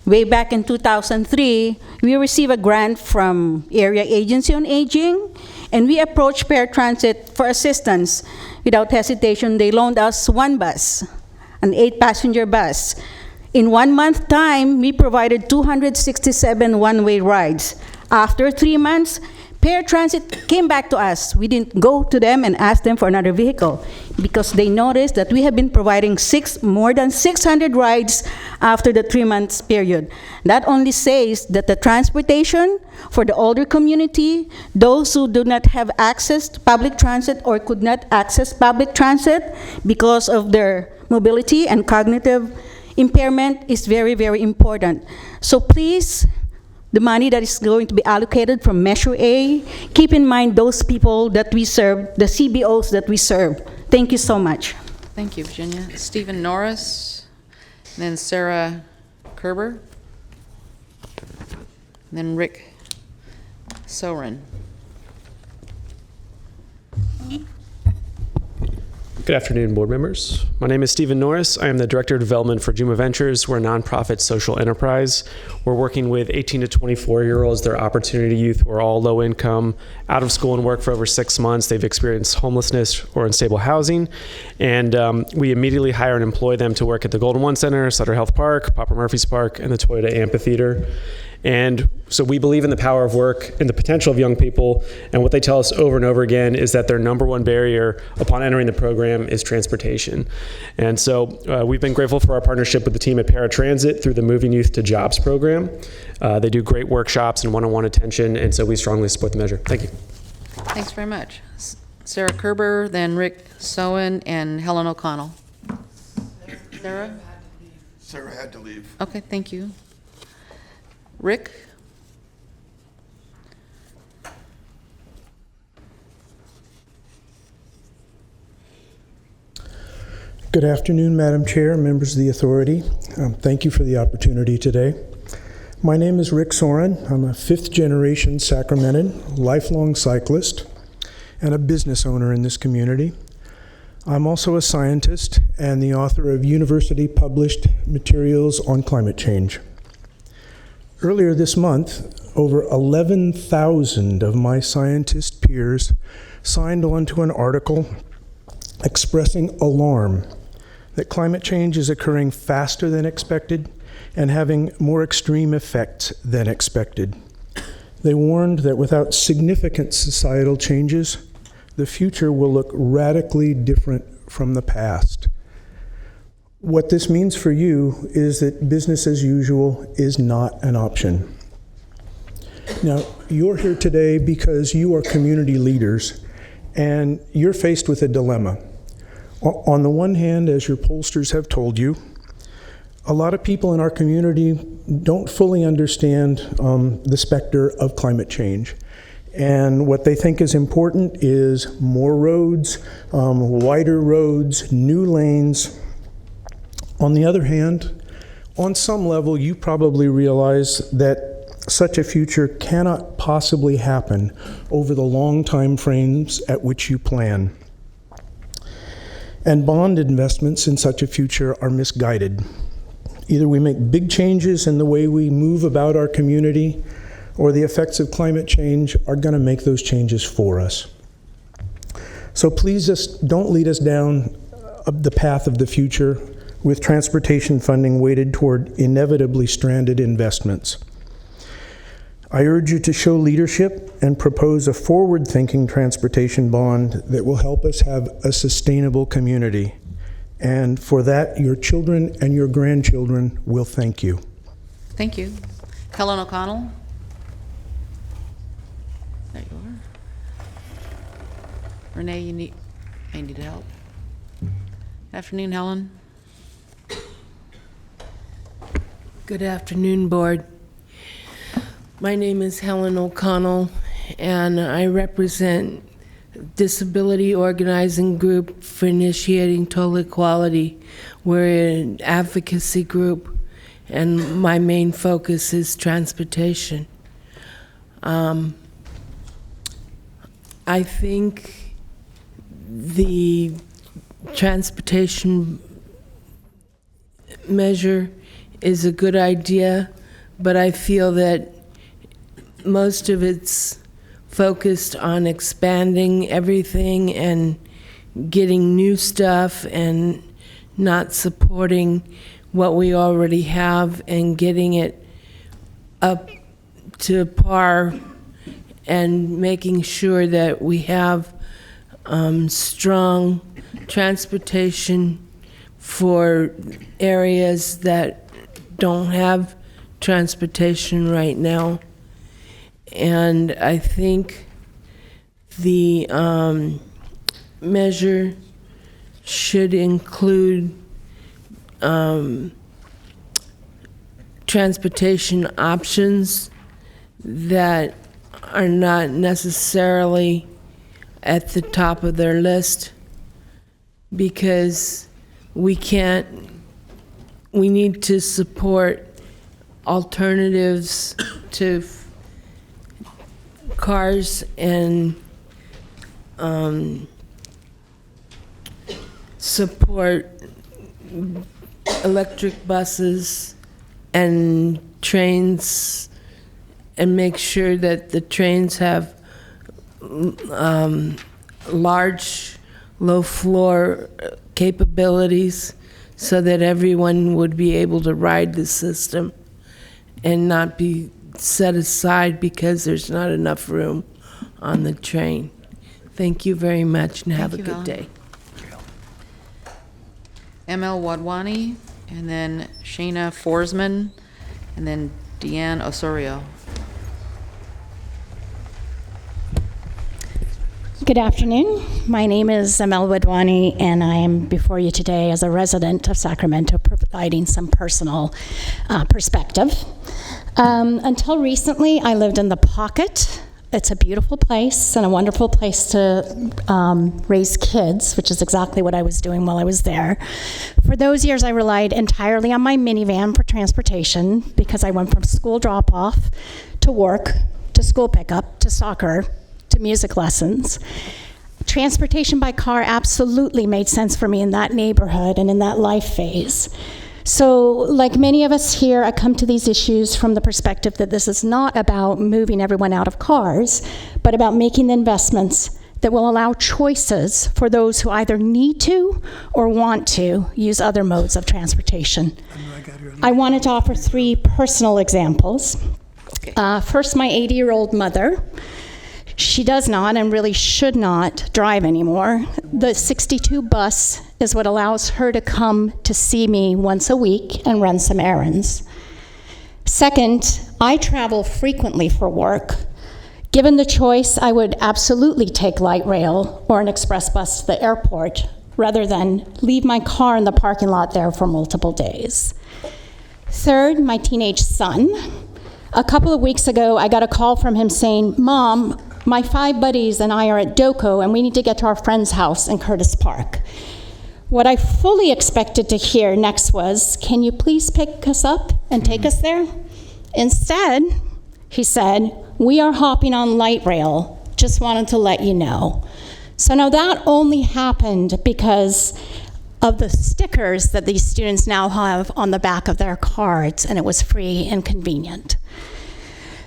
Way back in 2003, we received a grant from Area Agency on Aging, and we approached paratransit for assistance. Without hesitation, they loaned us one bus, an 8-passenger bus. In 1 month time, we provided 267 one-way rides. After 3 months, paratransit came back to us. We didn't go to them and ask them for another vehicle because they noticed that we have been providing more than 600 rides after the 3 months period. That only says that the transportation for the older community, those who do not have access to public transit or could not access public transit because of their mobility and cognitive impairment is very, very important. So please, the money that is going to be allocated from Measure A, keep in mind those people that we serve, the CBOs that we serve. Thank you so much. Thank you, Virginia. Stephen Norris, and then Sarah Kerber, and then Rick Soren. Good afternoon, board members. My name is Stephen Norris. I am the Director of Development for Joomla Ventures. We're a nonprofit social enterprise. We're working with 18 to 24-year-olds. They're opportunity youth who are all low income, out of school and work for over 6 months. They've experienced homelessness or unstable housing. And we immediately hire and employ them to work at the Golden One Center, Sutter Health Park, Papa Murphy's Park, and the Toyota Amphitheater. And so we believe in the power of work and the potential of young people. And what they tell us over and over again is that their number one barrier upon entering the program is transportation. And so we've been grateful for our partnership with the team at Paratransit through the Moving Youth to Jobs program. They do great workshops and one-on-one attention, and so we strongly support the measure. Thank you. Thanks very much. Sarah Kerber, then Rick Soen, and Helen O'Connell. Sarah? Sarah had to leave. Okay, thank you. Rick? Good afternoon, Madam Chair, members of the authority. Thank you for the opportunity today. My name is Rick Soren. I'm a fifth-generation Sacramentan, lifelong cyclist, and a business owner in this community. I'm also a scientist and the author of university-published materials on climate change. Earlier this month, over 11,000 of my scientist peers signed on to an article expressing alarm that climate change is occurring faster than expected and having more extreme effects than expected. They warned that without significant societal changes, the future will look radically different from the past. What this means for you is that business as usual is not an option. Now, you're here today because you are community leaders and you're faced with a dilemma. On the one hand, as your pollsters have told you, a lot of people in our community don't fully understand the specter of climate change. And what they think is important is more roads, wider roads, new lanes. On the other hand, on some level, you probably realize that such a future cannot possibly happen over the long time frames at which you plan. And bond investments in such a future are misguided. Either we make big changes in the way we move about our community, or the effects of climate change are going to make those changes for us. So please just don't lead us down the path of the future with transportation funding weighted toward inevitably stranded investments. I urge you to show leadership and propose a forward-thinking transportation bond that will help us have a sustainable community. And for that, your children and your grandchildren will thank you. Thank you. Helen O'Connell. There you are. Renee, you need help. Good afternoon, Helen. Good afternoon, Board. My name is Helen O'Connell, and I represent Disability Organizing Group for Initiating Total Equality. We're an advocacy group, and my main focus is transportation. I think the transportation measure is a good idea, but I feel that most of it's focused on expanding everything and getting new stuff and not supporting what we already have and getting it up to par and making sure that we have strong transportation for areas that don't have transportation right now. And I think the measure should include transportation options that are not necessarily at the top of their list, because we need to support alternatives to cars and support electric buses and trains, and make sure that the trains have large low floor capabilities so that everyone would be able to ride the system and not be set aside because there's not enough room on the train. Thank you very much, and have a good day. ML Wadwani, and then Shayna Forsman, and then Deanne Osorio. Good afternoon. My name is Amel Wadwani, and I am before you today as a resident of Sacramento, providing some personal perspective. Until recently, I lived in the Pocket. It's a beautiful place and a wonderful place to raise kids, which is exactly what I was doing while I was there. For those years, I relied entirely on my minivan for transportation because I went from school drop-off to work, to school pickup, to soccer, to music lessons. Transportation by car absolutely made sense for me in that neighborhood and in that life phase. So, like many of us here, I come to these issues from the perspective that this is not about moving everyone out of cars, but about making the investments that will allow choices for those who either need to or want to use other modes of transportation. I wanted to offer 3 personal examples. First, my 80-year-old mother. She does not and really should not drive anymore. The 62 bus is what allows her to come to see me once a week and run some errands. Second, I travel frequently for work. Given the choice, I would absolutely take light rail or an express bus to the airport rather than leave my car in the parking lot there for multiple days. Third, my teenage son. A couple of weeks ago, I got a call from him saying, "Mom, my 5 buddies and I are at Doco, and we need to get to our friend's house in Curtis Park." What I fully expected to hear next was, "Can you please pick us up and take us there?" Instead, He said, "We are hopping on light rail. Just wanted to let you know." So now that only happened because of the stickers that these students now have on the back of their cards, and it was free and convenient.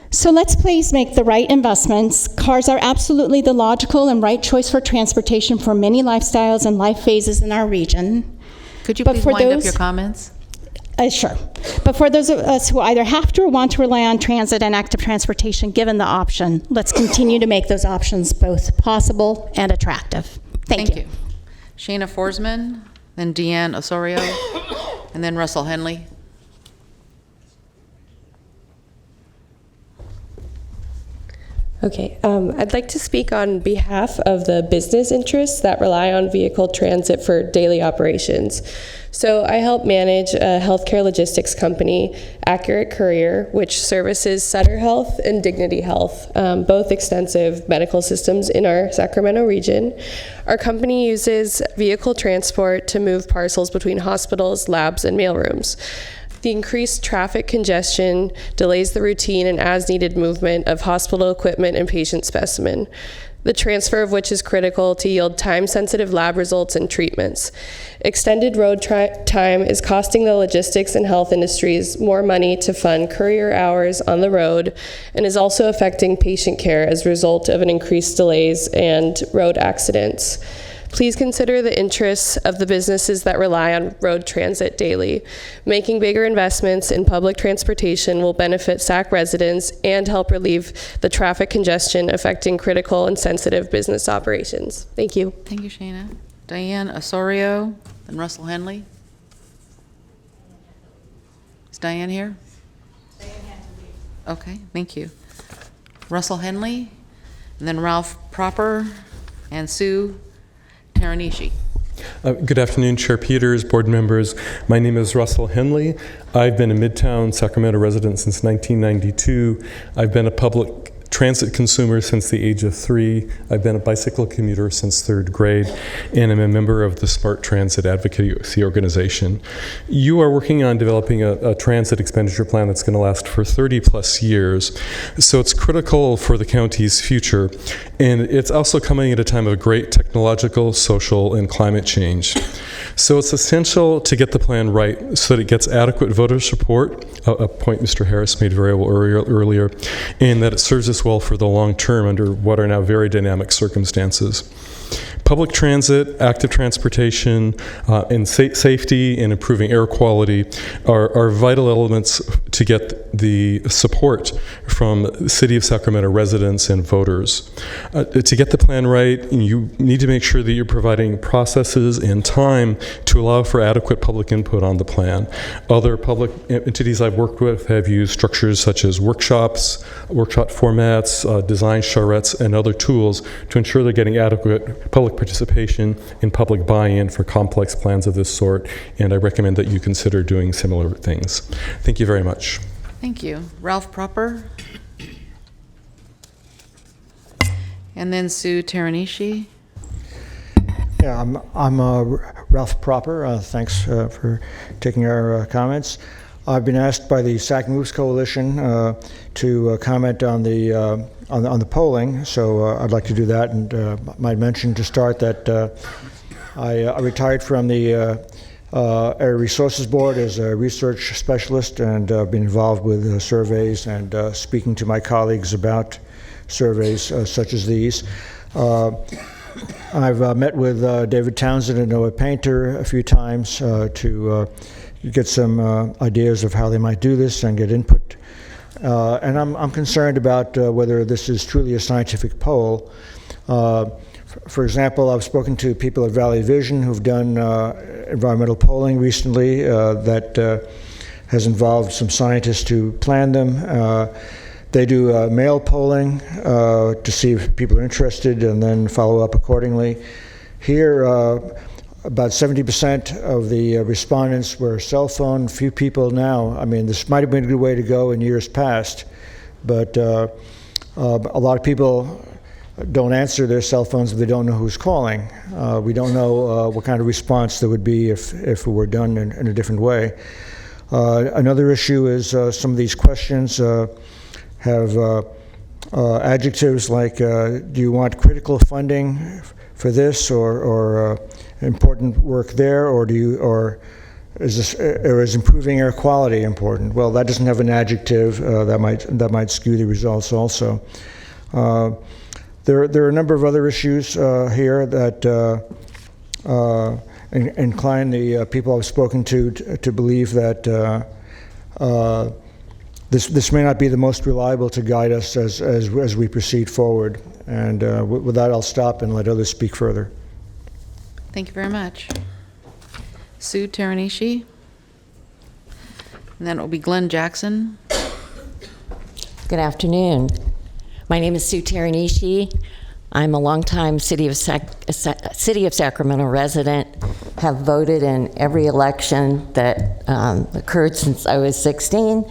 So let's please make the right investments. Cars are absolutely the logical and right choice for transportation for many lifestyles and life phases in our region. Could you But please for wind up those- your comments? Sure. But for those of us who either have to or want to rely on transit and active transportation, given the option, let's continue to make those options both possible and attractive. Thank you. Shayna Forsman, then Deanne Osorio, and then Russell Henley. Okay, I'd like to speak on behalf of the business interests that rely on vehicle transit for daily operations. So I help manage a healthcare logistics company, Accurate Courier, which services Sutter Health and Dignity Health, both extensive medical systems in our Sacramento region. Our company uses vehicle transport to move parcels between hospitals, labs, and mailrooms. The increased traffic congestion delays the routine and as-needed movement of hospital equipment and patient specimen, the transfer of which is critical to yield time-sensitive lab results and treatments. Extended road time is costing the logistics and health industries more money to fund courier hours on the road, and is also affecting patient care as a result of an increased delays and road accidents. Please consider the interests of the businesses that rely on road transit daily. Making bigger investments in public transportation will benefit SAC residents and help relieve the traffic congestion affecting critical and sensitive business operations. Thank you. Thank you, Shayna. Diane Osorio, then Russell Henley. Is Diane here? Okay, thank you. Russell Henley, and then Ralph Proper, and Sue Taranishi. Good afternoon, Chair Peters, board members. My name is Russell Henley. I've been a Midtown Sacramento resident since 1992. I've been a public transit consumer since the age of 3. I've been a bicycle commuter since 3rd grade, and I'm a member of the Smart Transit Advocacy Organization. You are working on developing a transit expenditure plan that's going to last for 30 plus years, so it's critical for the county's future, and it's also coming at a time of great technological, social, and climate change. So it's essential to get the plan right so that it gets adequate voter support, a point Mr. Harris made very well earlier, and that it serves us well for the long term under what are now very dynamic circumstances. Public transit, active transportation, and safety and improving air quality are vital elements to get the support from the City of Sacramento residents and voters. To get the plan right, you need to make sure that you're providing processes and time to allow for adequate public input on the plan. Other public entities I've worked with have used structures such as workshops, workshop formats, design charrettes, and other tools to ensure they're getting adequate public participation and public buy-in for complex plans of this sort, and I recommend that you consider doing similar things. Thank you very much. Thank you. Ralph Proper. And then Sue Taranishi. Yeah, I'm Ralph Proper. Thanks for taking our comments. I've been asked by the SAC Moves Coalition to comment on the polling, so I'd like to do that. And might mention to start that I retired from the Area Resources Board as a research specialist, and been involved with surveys and speaking to my colleagues about surveys such as these. I've met with David Townsend and Noah Painter a few times to get some ideas of how they might do this and get input. And I'm concerned about whether this is truly a scientific poll. For example, I've spoken to people at Valley Vision who've done environmental polling recently that has involved some scientists who plan them. They do mail polling to see if people are interested and then follow up accordingly. Here, about 70% of the respondents were cell phone, few people now. I mean, this might have been a good way to go in years past, but a lot of people don't answer their cell phones if they don't know who's calling. We don't know what kind of response there would be if it were done in a different way. Another issue is some of these questions have adjectives like, do you want critical funding for this, or important work there, or is improving air quality important? Well, that doesn't have an adjective. That might skew the results also. There are a number of other issues here that incline the people I've spoken to believe that this may not be the most reliable to guide us as we proceed forward. And with that, I'll stop and let others speak further. Thank you very much. Sue Teranishi. And then it will be Glenn Jackson. Good afternoon. My name is Sue Teranishi. I'm a longtime City of Sacramento resident, have voted in every election that occurred since I was 16,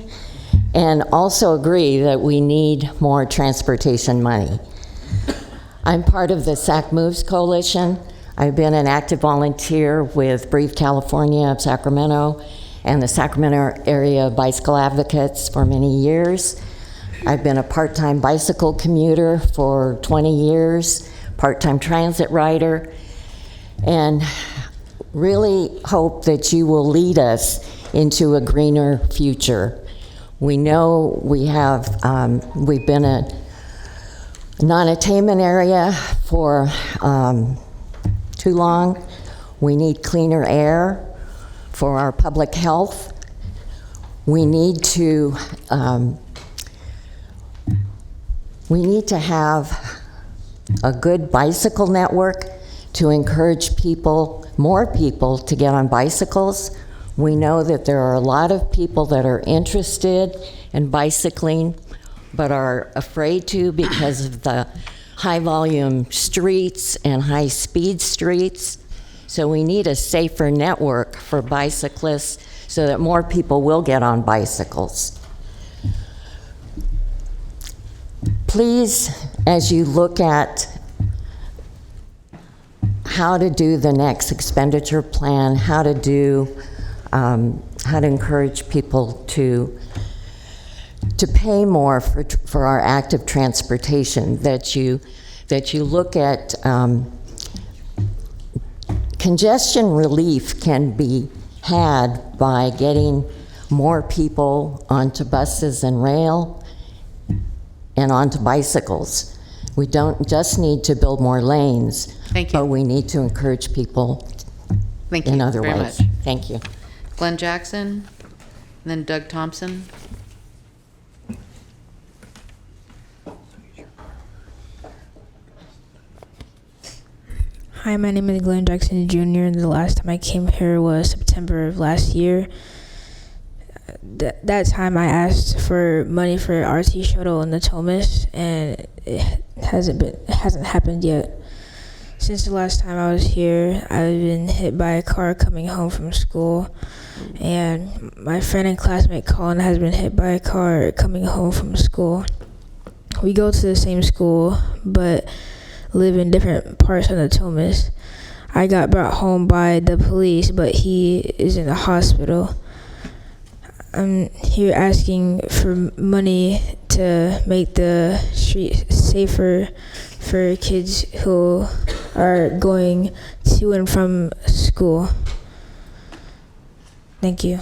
and also agree that we need more transportation money. I'm part of the Sac Moves Coalition. I've been an active volunteer with Breathe California of Sacramento and the Sacramento Area Bicycle Advocates for many years. I've been a part-time bicycle commuter for 20 years, part-time transit rider, and really hope that you will lead us into a greener future. We know we've been a non-attainment area for too long. We need cleaner air for our public health. We need to have a good bicycle network to encourage more people to get on bicycles. We know that there are a lot of people that are interested in bicycling but are afraid to because of the high volume streets and high speed streets. So we need a safer network for bicyclists so that more people will get on bicycles. Please, as you look at how to do the next expenditure plan, how to encourage people to pay more for our active transportation, that you look at congestion relief can be had by getting more people onto buses and rail and onto bicycles. We don't just need to build more lanes, but we need to encourage people in other ways. Much. Thank you. Glenn Jackson, and then Doug Thompson. Hi, my name is Glenn Jackson Jr., and the last time I came here was September of last year. That time I asked for money for RT shuttle in the Thomas, and it hasn't happened yet. Since the last time I was here, I've been hit by a car coming home from school, and my friend and classmate Colin has been hit by a car coming home from school. We go to the same school, but live in different parts of the Thomas. I got brought home by the police, but he is in the hospital. I'm here asking for money to make the street safer for kids who are going to and from school. Thank you.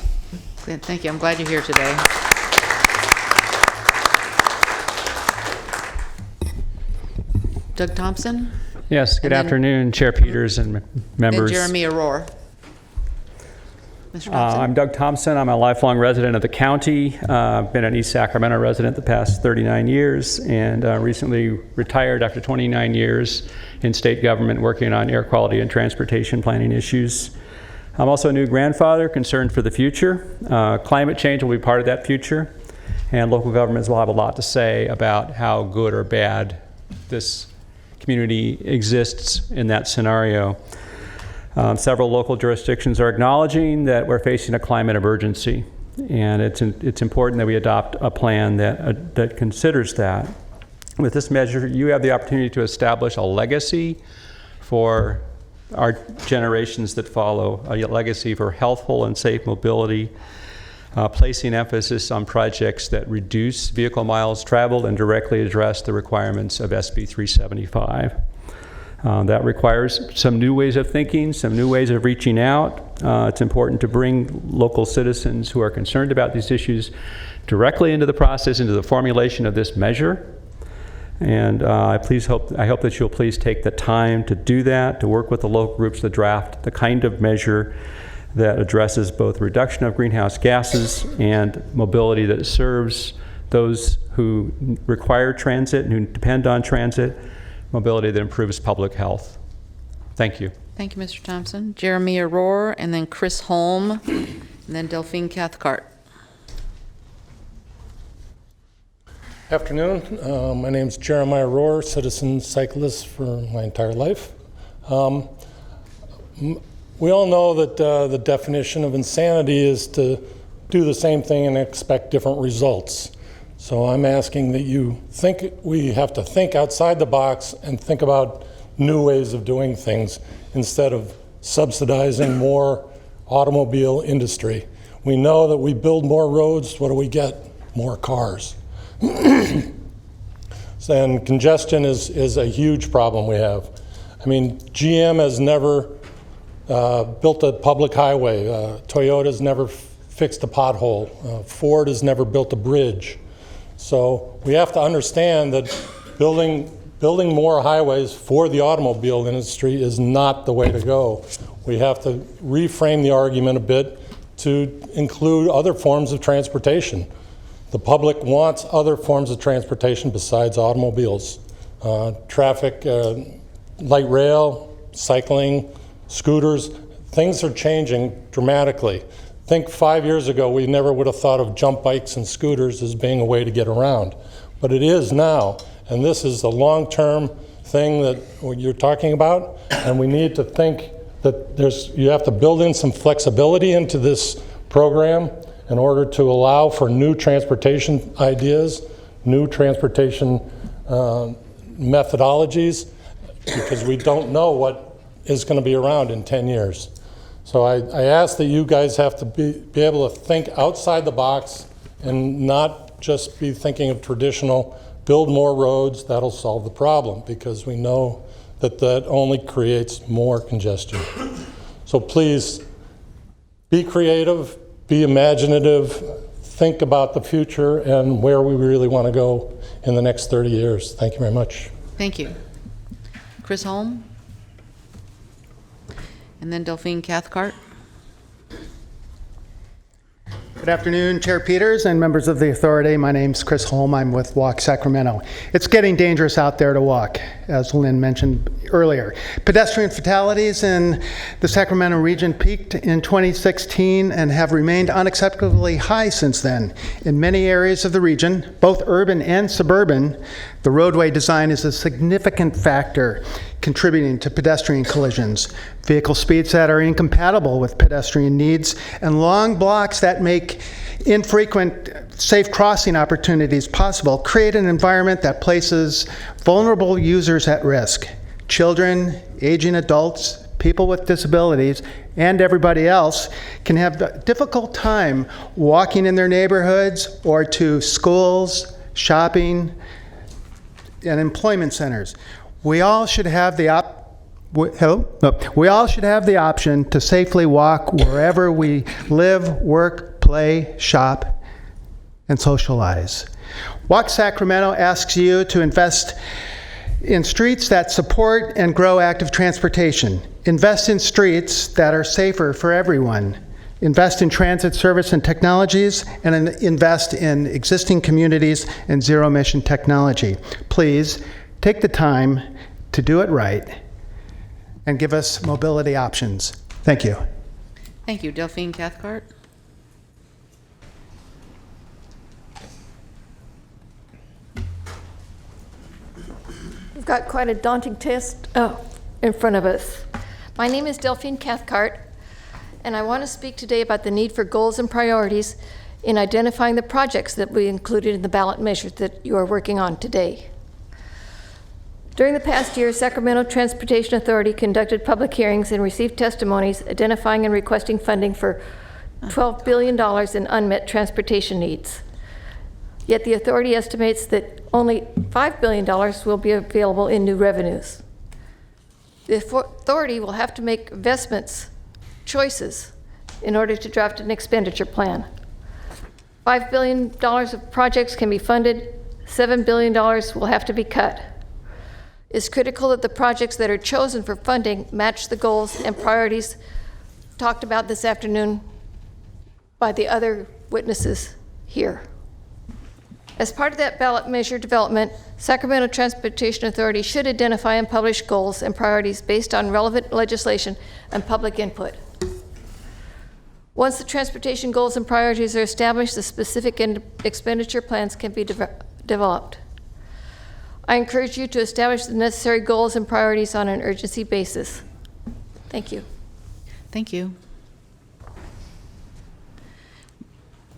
Good, thank you. I'm glad you're here today. Doug Thompson? Yes, good afternoon, Chair Peters and members. Then Jeremy Aurora. Mr. Thompson? I'm Doug Thompson. I'm a lifelong resident of the county. I've been an East Sacramento resident the past 39 years and recently retired after 29 years in state government working on air quality and transportation planning issues. I'm also a new grandfather concerned for the future. Climate change will be part of that future, and local governments will have a lot to say about how good or bad this community exists in that scenario. Several local jurisdictions are acknowledging that we're facing a climate emergency, and it's important that we adopt a plan that considers that. With this measure, you have the opportunity to establish a legacy for our generations that follow, a legacy for healthful and safe mobility, placing emphasis on projects that reduce vehicle miles traveled and directly address the requirements of SB 375. That requires some new ways of thinking, some new ways of reaching out. It's important to bring local citizens who are concerned about these issues directly into the process, into the formulation of this measure. And I hope that you'll please take the time to do that, to work with the local groups to draft the kind of measure that addresses both reduction of greenhouse gases and mobility that serves those who require transit and who depend on transit, mobility that improves public health. Thank you. Thank you, Mr. Thompson. Jeremiah Rohr, and then Chris Holm, and then Delphine Cathcart. Afternoon. My name is Jeremiah Rohr, citizen cyclist for my entire life. We all know that the definition of insanity is to do the same thing and expect different results. So I'm asking that we have to think outside the box and think about new ways of doing things instead of subsidizing more automobile industry. We know that we build more roads, what do we get? More cars. And congestion is a huge problem we have. I mean, GM has never built a public highway. Toyota's never fixed a pothole. Ford has never built a bridge. So we have to understand that building more highways for the automobile industry is not the way to go. We have to reframe the argument a bit to include other forms of transportation. The public wants other forms of transportation besides automobiles. Traffic, light rail, cycling, scooters, things are changing dramatically. Think 5 years ago, we never would have thought of jump bikes and scooters as being a way to get around. But it is now, and this is a long-term thing that you're talking about, and we need to think that you have to build in some flexibility into this program in order to allow for new transportation ideas, new transportation methodologies, because we don't know what is going to be around in 10 years. So I ask that you guys have to be able to think outside the box and not just be thinking of traditional, build more roads, that'll solve the problem, because we know that that only creates more congestion. So please, be creative, be imaginative, think about the future and where we really want to go in the next 30 years. Thank you very much. Thank you. Chris Holm, and then Delphine Cathcart. Good afternoon, Chair Peters and members of the authority. My name's Chris Holm. I'm with Walk Sacramento. It's getting dangerous out there to walk, as Lynn mentioned earlier. Pedestrian fatalities in the Sacramento region peaked in 2016 and have remained unacceptably high since then. In many areas of the region, both urban and suburban, the roadway design is a significant factor contributing to pedestrian collisions. Vehicle speeds that are incompatible with pedestrian needs and long blocks that make infrequent safe crossing opportunities possible create an environment that places vulnerable users at risk. Children, aging adults, people with disabilities, and everybody else can have a difficult time walking in their neighborhoods or to schools, shopping, and employment centers. We all should have the option to safely walk wherever we live, work, play, shop, and socialize. Walk Sacramento asks you to invest in streets that support and grow active transportation. Invest in streets that are safer for everyone. Invest in transit service and technologies, and invest in existing communities and zero-emission technology. Please take the time to do it right and give us mobility options. Thank you. Thank you. Delphine Cathcart. We've got quite a daunting task in front of us. My name is Delphine Cathcart, and I want to speak today about the need for goals and priorities in identifying the projects that we included in the ballot measures that you are working on today. During the past year, Sacramento Transportation Authority conducted public hearings and received testimonies identifying and requesting funding for $12 billion in unmet transportation needs. Yet the authority estimates that only $5 billion will be available in new revenues. The authority will have to make investments choices in order to draft an expenditure plan. $5 billion of projects can be funded, $7 billion will have to be cut. It's critical that the projects that are chosen for funding match the goals and priorities talked about this afternoon by the other witnesses here. As part of that ballot measure development, Sacramento Transportation Authority should identify and publish goals and priorities based on relevant legislation and public input. Once the transportation goals and priorities are established, the specific expenditure plans can be developed. I encourage you to establish the necessary goals and priorities on an urgency basis. Thank you. Thank you.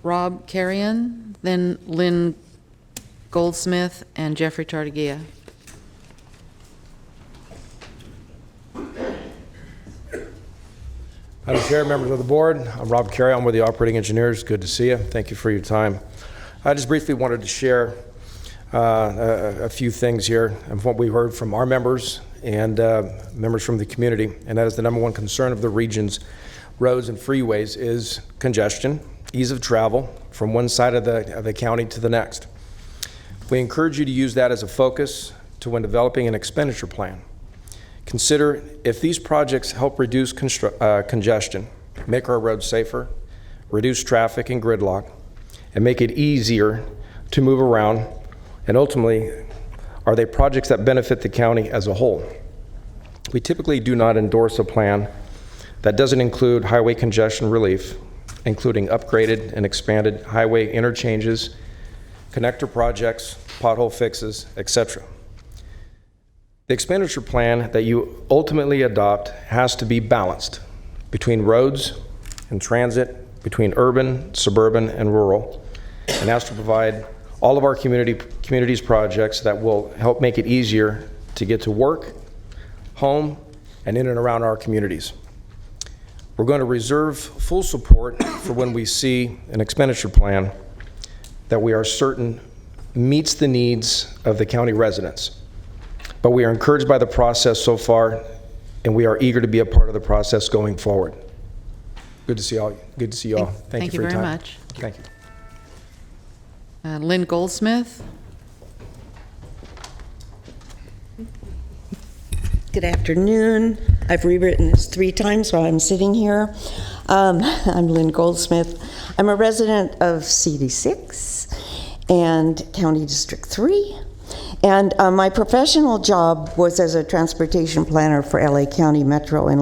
Rob Carrion, then Lynn Goldsmith, and Jeffrey Tartagia. Madam Chair, members of the board, I'm Rob Carey. I'm with the operating engineers. Good to see you. Thank you for your time. I just briefly wanted to share a few things here of what we heard from our members and members from the community, and that is the number one concern of the region's roads and freeways is congestion, ease of travel from one side of the county to the next. We encourage you to use that as a focus to when developing an expenditure plan. Consider if these projects help reduce congestion, make our roads safer, reduce traffic and gridlock, and make it easier to move around, and ultimately, are they projects that benefit the county as a whole? We typically do not endorse a plan that doesn't include highway congestion relief, including upgraded and expanded highway interchanges, connector projects, pothole fixes, etc. The expenditure plan that you ultimately adopt has to be balanced between roads and transit, between urban, suburban, and rural, and has to provide all of our communities projects that will help make it easier to get to work, home, and in and around our communities. We're going to reserve full support for when we see an expenditure plan that we are certain meets the needs of the county residents. But we are encouraged by the process so far, and we are eager to be a part of the process going forward. Good to see all. Good to see you all. Thank you for your time. Much. Thank you. Lynn Goldsmith. Good afternoon. I've rewritten this 3 times while I'm sitting here. I'm Lynn Goldsmith. I'm a resident of CD6 and County District 3. And my professional job was as a transportation planner for LA County Metro and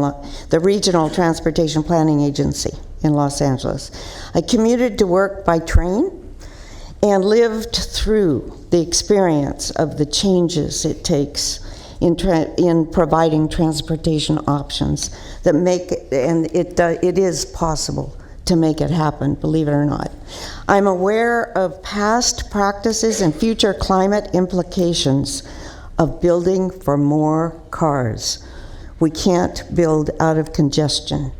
the Regional Transportation Planning Agency in Los Angeles. I commuted to work by train and lived through the experience of the changes it takes in providing transportation options that make it, and it is possible to make it happen, believe it or not. I'm aware of past practices and future climate implications of building for more cars. We can't build out of congestion.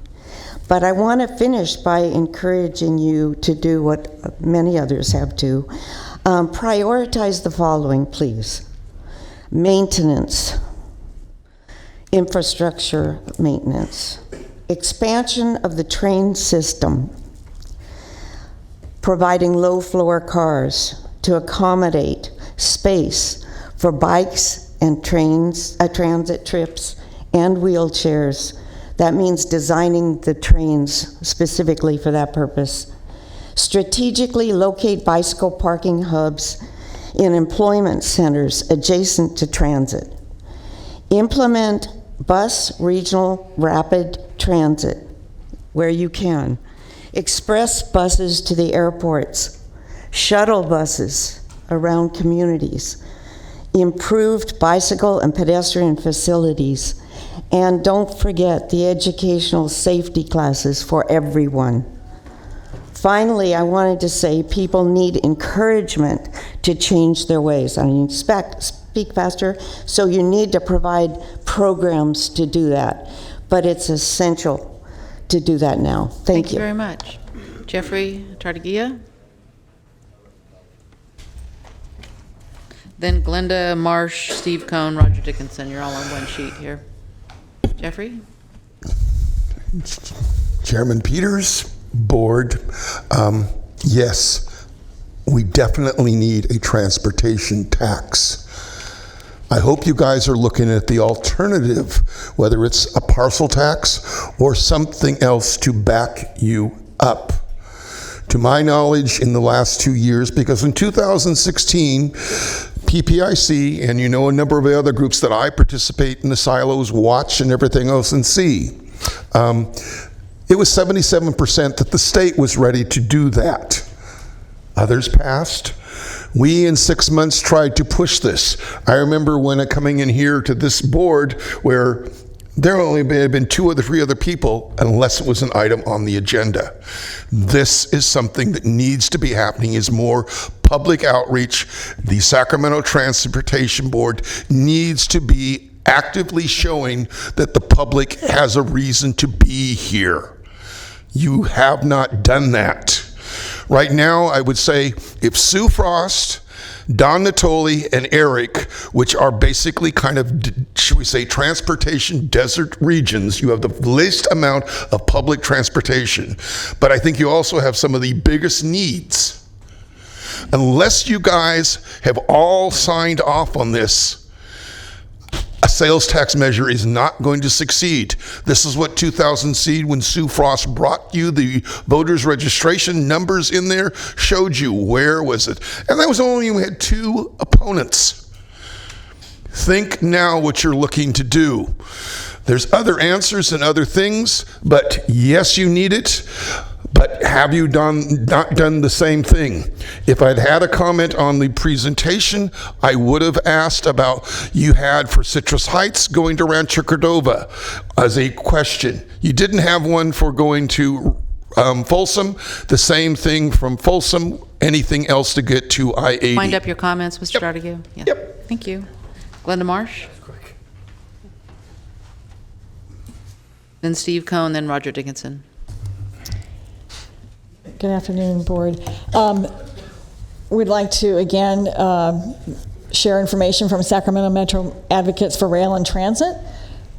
But I want to finish by encouraging you to do what many others have to. Prioritize the following, please. Maintenance, infrastructure maintenance, expansion of the train system, providing low-floor cars to accommodate space for bikes and trains, transit trips, and wheelchairs. That means designing the trains specifically for that purpose. Strategically locate bicycle parking hubs in employment centers adjacent to transit. Implement bus regional rapid transit where you can. Express buses to the airports. Shuttle buses around communities. Improved bicycle and pedestrian facilities. And don't forget the educational safety classes for everyone. Finally, I wanted to say people need encouragement to change their ways. I mean, speak faster, so you need to provide programs to do that. But it's essential to do that now. Thank you. Thank you very much. Jeffrey Tartagia. Then Glenda Marsh, Steve Cohn, Roger Dickinson. You're all on one sheet here. Jeffrey? Chairman Peters, board, yes, we definitely need a transportation tax. I hope you guys are looking at the alternative, whether it's a parcel tax or something else to back you up. To my knowledge, in the last 2 years, because in 2016, PPIC, and you know a number of the other groups that I participate in the silos, watch and everything else and see, it was 77% that the state was ready to do that. Others passed. We, in 6 months, tried to push this. I remember when coming in here to this board where there only may have been 2 or 3 other people unless it was an item on the agenda. This is something that needs to be happening, is more public outreach. The Sacramento Transportation Board needs to be actively showing that the public has a reason to be here. You have not done that. Right now, I would say if Sue Frost, Don Natoli, and Eric, which are basically kind of, should we say, transportation desert regions, you have the least amount of public transportation. But I think you also have some of the biggest needs. Unless you guys have all signed off on this, a sales tax measure is not going to succeed. This is what 2000 seed, when Sue Frost brought you the voters registration numbers in there, showed you where was it. And that was only when we had 2 opponents. Think now what you're looking to do. There's other answers and other things, but yes, you need it. But have you not done the same thing? If I'd had a comment on the presentation, I would have asked about, you had for Citrus Heights going to Rancho Cordova as a question. You didn't have one for going to Folsom. The same thing from Folsom. Anything else to get to I-80? Wind up your comments, Mr. Tartagia. Yeah. Yep. Thank you. Glenda Marsh. Then Steve Cohn, then Roger Dickinson. Good afternoon, Board. We'd like to, again, share information from Sacramento Metro Advocates for Rail and Transit.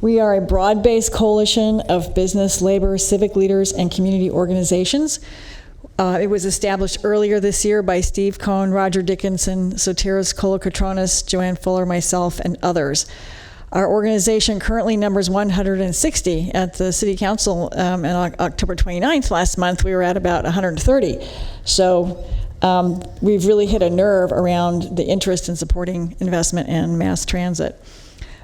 We are a broad-based coalition of business, labor, civic leaders, and community organizations. It was established earlier this year by Steve Cohn, Roger Dickinson, Sotiris Kolokotronis, Joanne Fuller, myself, and others. Our organization currently numbers 160. At the City Council on October 29th last month, we were at about 130. So we've really hit a nerve around the interest in supporting investment in mass transit.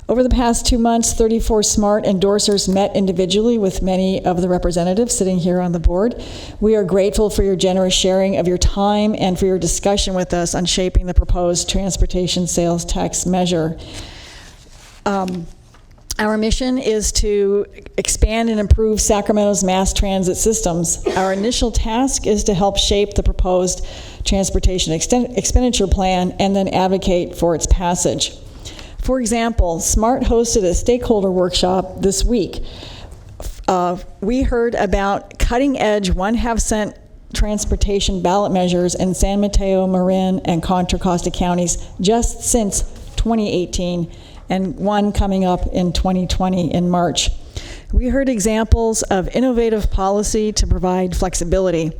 Over the past 2 months, 34 SMART endorsers met individually with many of the representatives sitting here on the board. We are grateful for your generous sharing of your time and for your discussion with us on shaping the proposed transportation sales tax measure. Our mission is to expand and improve Sacramento's mass transit systems. Our initial task is to help shape the proposed transportation expenditure plan and then advocate for its passage. For example, SMART hosted a stakeholder workshop this week. We heard about cutting-edge 1/2 cent transportation ballot measures in San Mateo, Marin, and Contra Costa counties just since 2018. And one coming up in 2020 in March. We heard examples of innovative policy to provide flexibility,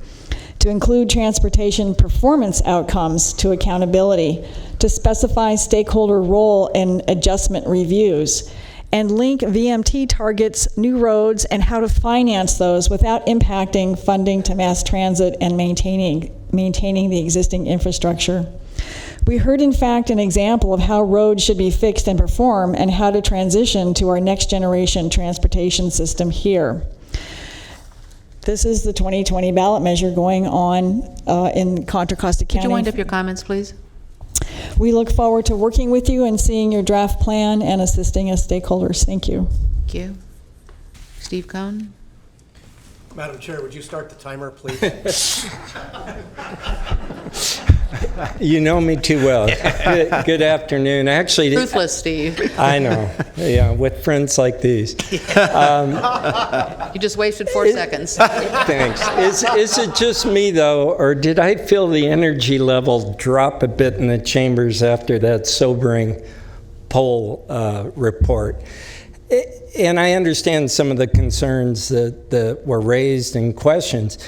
to include transportation performance outcomes to accountability, to specify stakeholder role in adjustment reviews, and link VMT targets, new roads, and how to finance those without impacting funding to mass transit and maintaining the existing infrastructure. We heard, in fact, an example of how roads should be fixed and perform and how to transition to our next generation transportation system here. This is the 2020 ballot measure going on in Contra Costa County. Could you wind up your comments, please? We look forward to working with you and seeing your draft plan and assisting as stakeholders. Thank you. Thank you. Steve Cohn. Madam Chair, would you start the timer, please? You know me too well. Good afternoon. Actually, Ruthless, Steve. I know. Yeah, with friends like these. You just wasted 4 seconds. Thanks. Is it just me, though, or did I feel the energy level drop a bit in the chambers after that sobering poll report? And I understand some of the concerns that were raised and questions.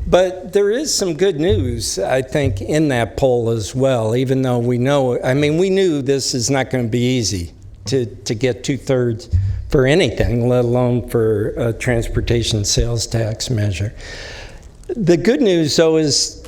But there is some good news, I think, in that poll as well, even though we knew this is not going to be easy to get 2/3 for anything, let alone for a transportation sales tax measure. The good news, though, is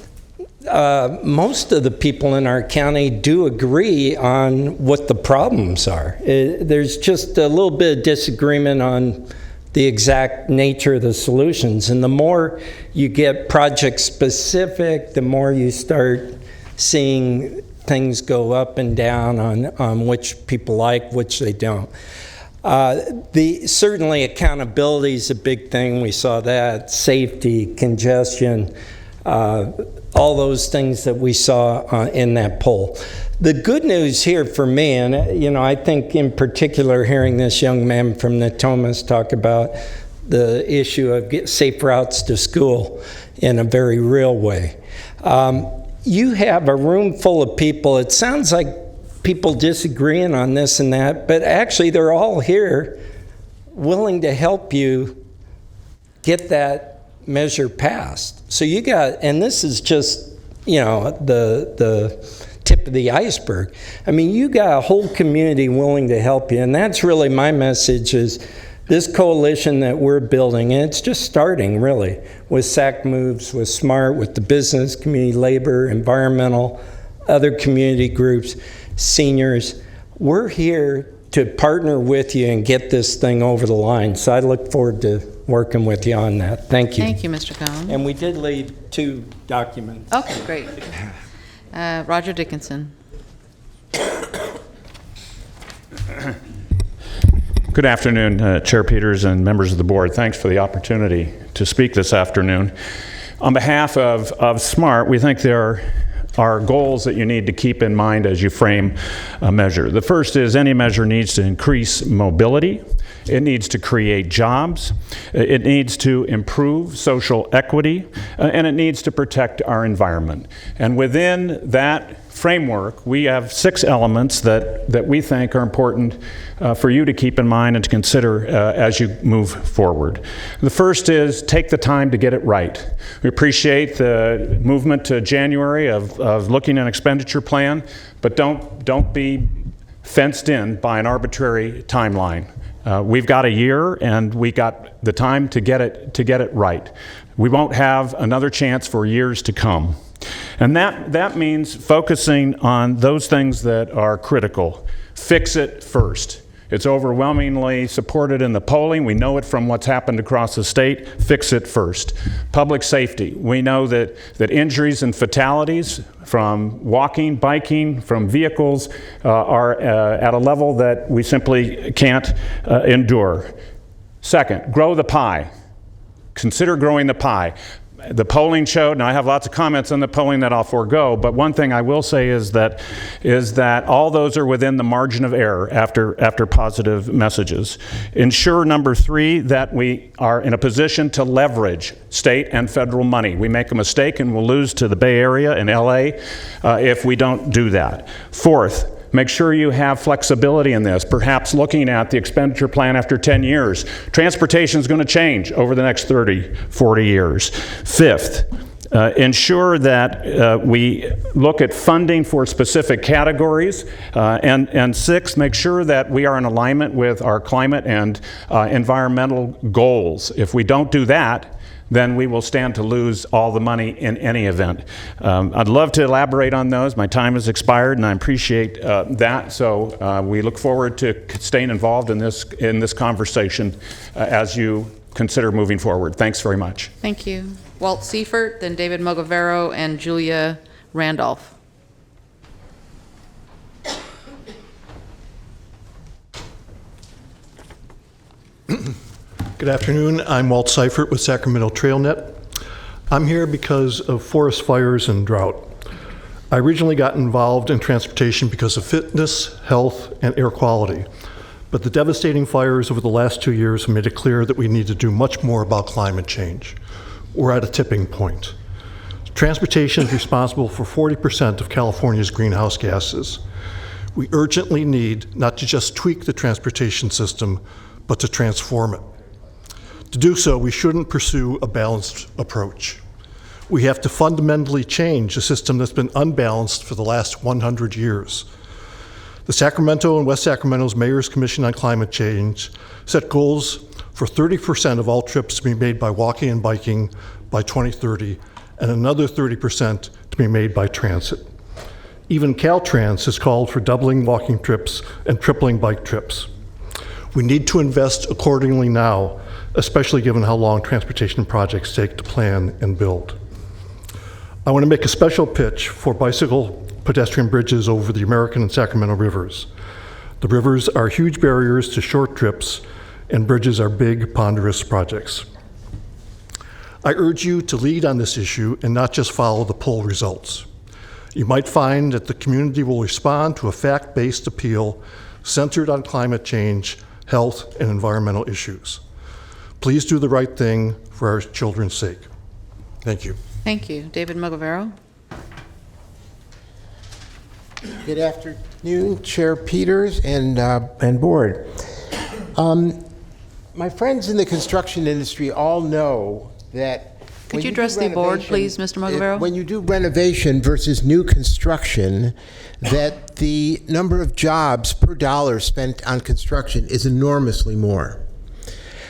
most of the people in our county do agree on what the problems are. There's just a little bit of disagreement on the exact nature of the solutions. And the more you get project specific, the more you start seeing things go up and down on which people like, which they don't. Certainly accountability is a big thing. We saw that. Safety, congestion, all those things that we saw in that poll. The good news here for me, and I think in particular hearing this young man from Natomas talk about the issue of safe routes to school in a very real way. You have a room full of people. It sounds like people disagreeing on this and that, but actually they're all here willing to help you get that measure passed. So you got, and this is just, the tip of the iceberg. I mean, you got a whole community willing to help you, and that's really my message is this coalition that we're building, and it's just starting really with SAC Moves, with SMART, with the business, community labor, environmental, other community groups, seniors. We're here to partner with you and get this thing over the line. So I look forward to working with you on that. Thank you. Thank you, Mr. Cohn. And we did leave 2 documents. Okay, great. Roger Dickinson. Good afternoon, Chair Peters and members of the board. Thanks for the opportunity to speak this afternoon. On behalf of SMART, we think there are goals that you need to keep in mind as you frame a measure. The first is any measure needs to increase mobility. It needs to create jobs. It needs to improve social equity, and it needs to protect our environment. And within that framework, we have 6 elements that we think are important for you to keep in mind and to consider as you move forward. The first is take the time to get it right. We appreciate the movement to January of looking at an expenditure plan, but don't be fenced in by an arbitrary timeline. We've got a year, and we got the time to get it right. We won't have another chance for years to come. And that means focusing on those things that are critical. Fix it first. It's overwhelmingly supported in the polling. We know it from what's happened across the state. Fix it first. Public safety. We know that injuries and fatalities from walking, biking, from vehicles are at a level that we simply can't endure. Second, grow the pie. Consider growing the pie. The polling showed, and I have lots of comments on the polling that I'll forego, but one thing I will say is that all those are within the margin of error after positive messages. Ensure, number 3, that we are in a position to leverage state and federal money. We make a mistake and we'll lose to the Bay Area and LA if we don't do that. Fourth, make sure you have flexibility in this, perhaps looking at the expenditure plan after 10 years. Transportation is going to change over the next 30, 40 years. Fifth, ensure that we look at funding for specific categories. And sixth, make sure that we are in alignment with our climate and environmental goals. If we don't do that, then we will stand to lose all the money in any event. I'd love to elaborate on those. My time has expired, and I appreciate that. So we look forward to staying involved in this conversation as you consider moving forward. Thanks very much. Thank you. Walt Seifert, then David Mogavero, and Julia Randolph. Good afternoon. I'm Walt Seifert with Sacramento TrailNet. I'm here because of forest fires and drought. I originally got involved in transportation because of fitness, health, and air quality. But the devastating fires over the last 2 years have made it clear that we need to do much more about climate change. We're at a tipping point. Transportation is responsible for 40% of California's greenhouse gases. We urgently need not to just tweak the transportation system, but to transform it. To do so, we shouldn't pursue a balanced approach. We have to fundamentally change a system that's been unbalanced for the last 100 years. The Sacramento and West Sacramento's Mayor's Commission on Climate Change set goals for 30% of all trips to be made by walking and biking by 2030, and another 30% to be made by transit. Even Caltrans has called for doubling walking trips and tripling bike trips. We need to invest accordingly now, especially given how long transportation projects take to plan and build. I want to make a special pitch for bicycle pedestrian bridges over the American and Sacramento rivers. The rivers are huge barriers to short trips, and bridges are big, ponderous projects. I urge you to lead on this issue and not just follow the poll results. You might find that the community will respond to a fact-based appeal centered on climate change, health, and environmental issues. Please do the right thing for our children's sake. Thank you. Thank you. David Mogavero. Good afternoon, Chair Peters and board. My friends in the construction industry all know that. Could you address the board, please, Mr. Mogavero? When you do renovation versus new construction, that the number of jobs per dollar spent on construction is enormously more.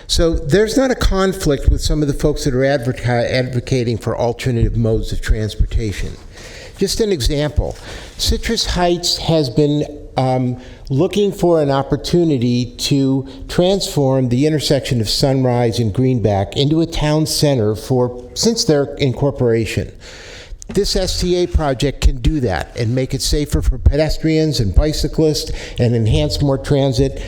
So there's not a conflict with some of the folks that are advocating for alternative modes of transportation. Just an example, Citrus Heights has been looking for an opportunity to transform the intersection of Sunrise and Greenback into a town center since their incorporation. This STA project can do that and make it safer for pedestrians and bicyclists and enhance more transit.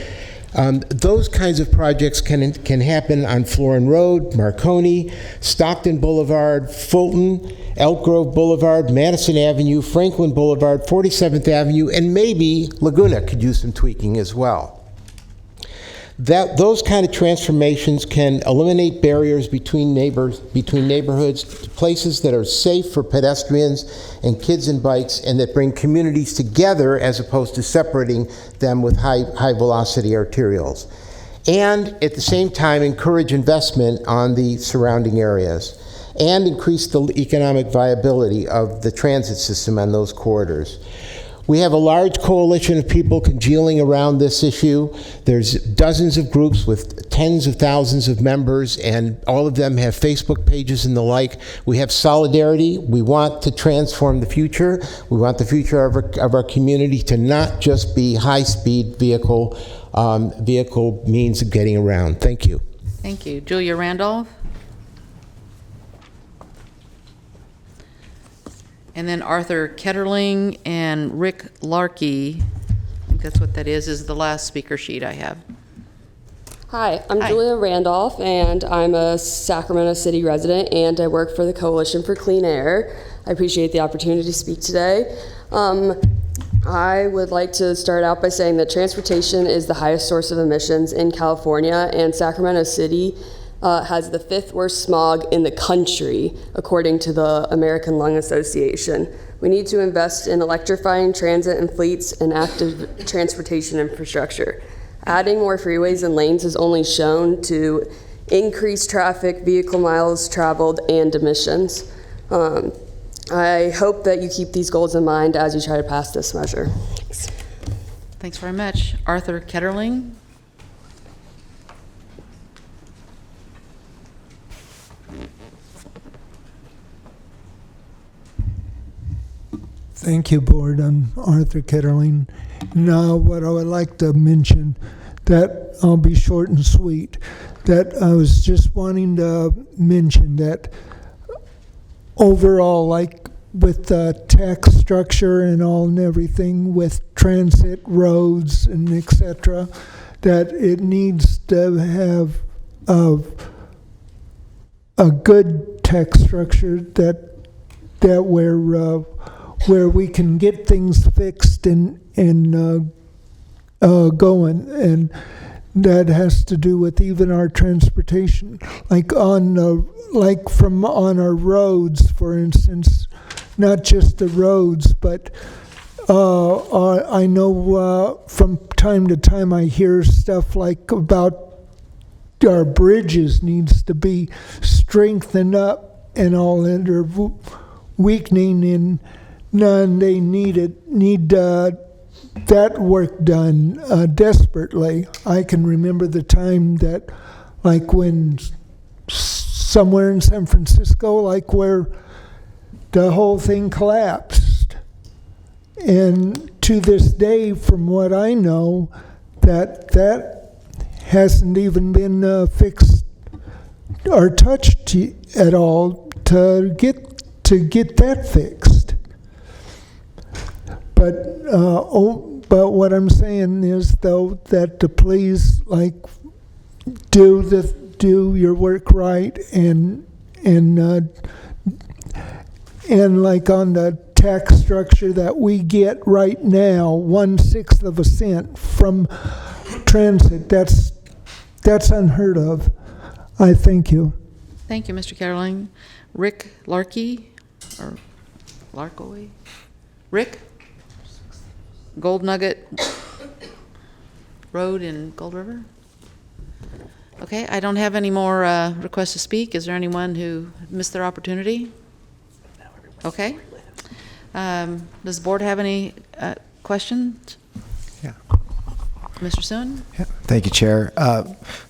Those kinds of projects can happen on Florin Road, Marconi, Stockton Boulevard, Fulton, Elk Grove Boulevard, Madison Avenue, Franklin Boulevard, 47th Avenue, and maybe Laguna could use some tweaking as well. Those kind of transformations can eliminate barriers between neighborhoods, places that are safe for pedestrians and kids and bikes, and that bring communities together as opposed to separating them with high velocity arterials. And at the same time, encourage investment on the surrounding areas and increase the economic viability of the transit system on those corridors. We have a large coalition of people congealing around this issue. There's dozens of groups with tens of thousands of members, and all of them have Facebook pages and the like. We have solidarity. We want to transform the future. We want the future of our community to not just be high-speed vehicle means of getting around. Thank you. Thank you. Julia Randolph. And then Arthur Ketterling and Rick Larkey, I think that's what that is the last speaker sheet I have. Hi, I'm Julia Randolph, and I'm a Sacramento City resident, and I work for the Coalition for Clean Air. I appreciate the opportunity to speak today. I would like to start out by saying that transportation is the highest source of emissions in California, and Sacramento City has the 5th worst smog in the country, according to the American Lung Association. We need to invest in electrifying transit and fleets and active transportation infrastructure. Adding more freeways and lanes is only shown to increase traffic, vehicle miles traveled, and emissions. I hope that you keep these goals in mind as you try to pass this measure. Thanks. Thanks very much. Arthur Ketterling. Thank you, Board. I'm Arthur Ketterling. Now, what I would like to mention, that I'll be short and sweet, that I was just wanting to mention that overall, like with the tax structure and all and everything, with transit, roads, and etc., that it needs to have a good tax structure that where we can get things fixed and going, and that has to do with even our transportation, like on our roads, for instance, not just the roads, but I know from time to time I hear stuff like about our bridges needs to be strengthened up and all that are weakening, and they need that work done desperately. I can remember the time that, like when somewhere in San Francisco, like where the whole thing collapsed. And to this day, from what I know, that hasn't even been fixed or touched at all to get that fixed. But what I'm saying is, though, that to please do your work right, and like on the tax structure that we get right now, 1/6 of a cent from transit. That's unheard of. I thank you. Thank you, Mr. Ketterling. Rick Larkey, or Larkoway? Rick? Gold Nugget Road in Gold River? Okay, I don't have any more requests to speak. Is there anyone who missed their opportunity? Okay. Does the board have any questions? Yeah. Mr. Soon? Yeah. Thank you, Chair.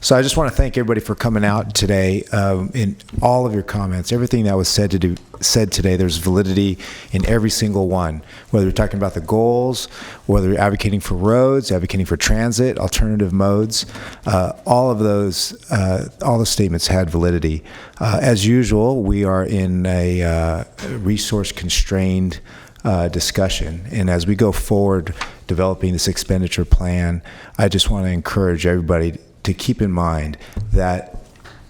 So I just want to thank everybody for coming out today. In all of your comments, everything that was said today, there's validity in every single one. Whether you're talking about the goals, whether you're advocating for roads, advocating for transit, alternative modes, all of those, all the statements had validity. As usual, we are in a resource-constrained discussion, and as we go forward developing this expenditure plan, I just want to encourage everybody to keep in mind that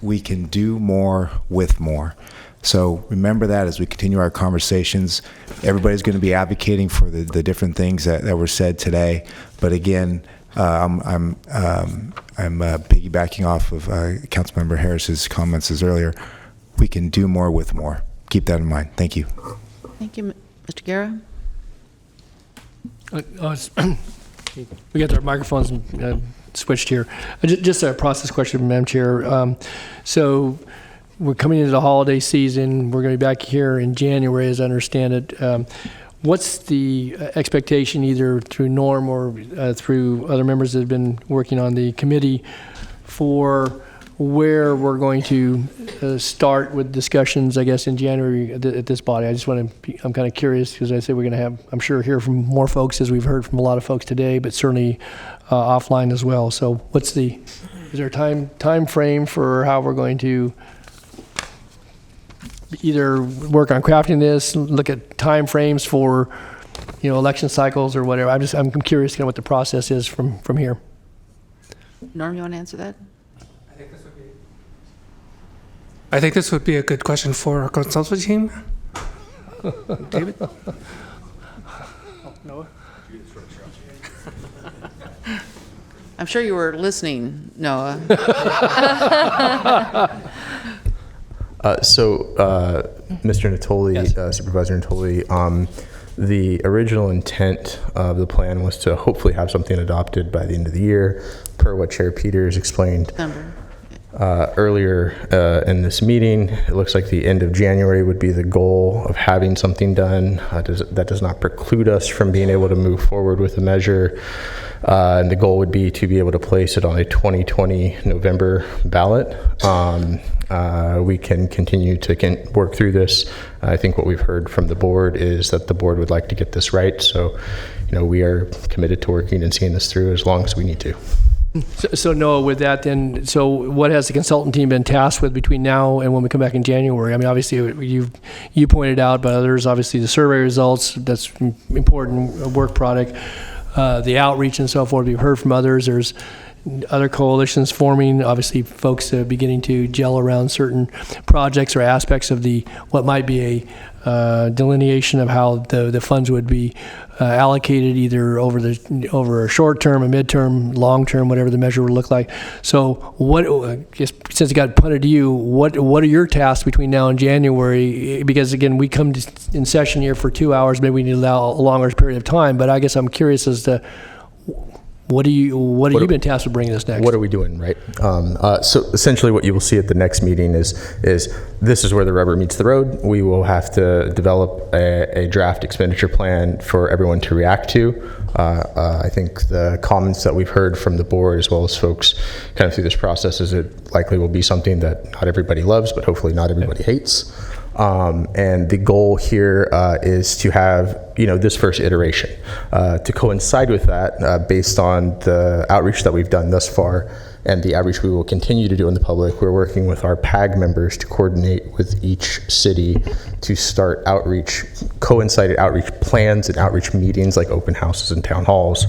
we can do more with more. So remember that as we continue our conversations. Everybody's going to be advocating for the different things that were said today, but again, I'm piggybacking off of Councilmember Harris's comments as earlier. We can do more with more. Keep that in mind. Thank you. Thank you, Mr. Guerra. We got our microphones switched here. Just a process question, Madam Chair. So we're coming into the holiday season. We're going to be back here in January, as I understand it. What's the expectation, either through Norm or through other members that have been working on the committee, for where we're going to start with discussions, I guess, in January at this body? I just want to, I'm kind of curious, because I say we're going to have, I'm sure, hear from more folks, as we've heard from a lot of folks today, but certainly offline as well. So is there a time frame for how we're going to either work on crafting this, look at time frames for, election cycles or whatever? I'm curious kind of what the process is from here. Norm, you want to answer that? I think this would be a good question for our consultant team. David? Noah? I'm sure you were listening, Noah. Mr. Natoli, yes. Supervisor Natoli, the original intent of the plan was to hopefully have something adopted by the end of the year, per what Chair Peters explained earlier in this meeting. It looks like the end of January would be the goal of having something done. That does not preclude us from being able to move forward with the measure. And the goal would be to be able to place it on a 2020 November ballot. We can continue to work through this. I think what we've heard from the board is that the board would like to get this right. So, we are committed to working and seeing this through as long as we need to. So Noah, with that then, so what has the consultant team been tasked with between now and when we come back in January? I mean, obviously you pointed out, but others, obviously the survey results, that's important work product. The outreach and so forth, we've heard from others. other coalitions forming, obviously folks beginning to gel around certain projects or aspects of what might be a delineation of how the funds would be allocated either over a short term, a midterm, long term, whatever the measure would look like. So since it got punted to you, what are your tasks between now and January? Because again, we come in session here for 2 hours, maybe we need to allow a longer period of time, but I guess I'm curious as to what have you been tasked with bringing us next? What are we doing, right? So essentially what you will see at the next meeting is this is where the rubber meets the road. We will have to develop a draft expenditure plan for everyone to react to. I think the comments that we've heard from the board as well as folks kind of through this process is it likely will be something that not everybody loves, but hopefully not everybody hates. And the goal here is to have this first iteration. To coincide with that, based on the outreach that we've done thus far and the outreach we will continue to do in the public, we're working with our PAG members to coordinate with each city to start coincided outreach plans and outreach meetings like open houses and town halls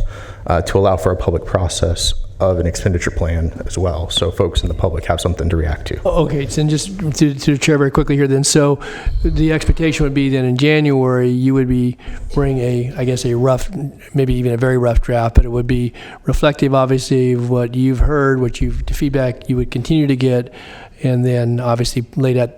to allow for a public process of an expenditure plan as well, so folks in the public have something to react to. Okay, so just to the chair very quickly here then, so the expectation would be that in January you would be bringing a rough, maybe even a very rough draft, but it would be reflective obviously of what you've heard, the feedback you would continue to get, and then obviously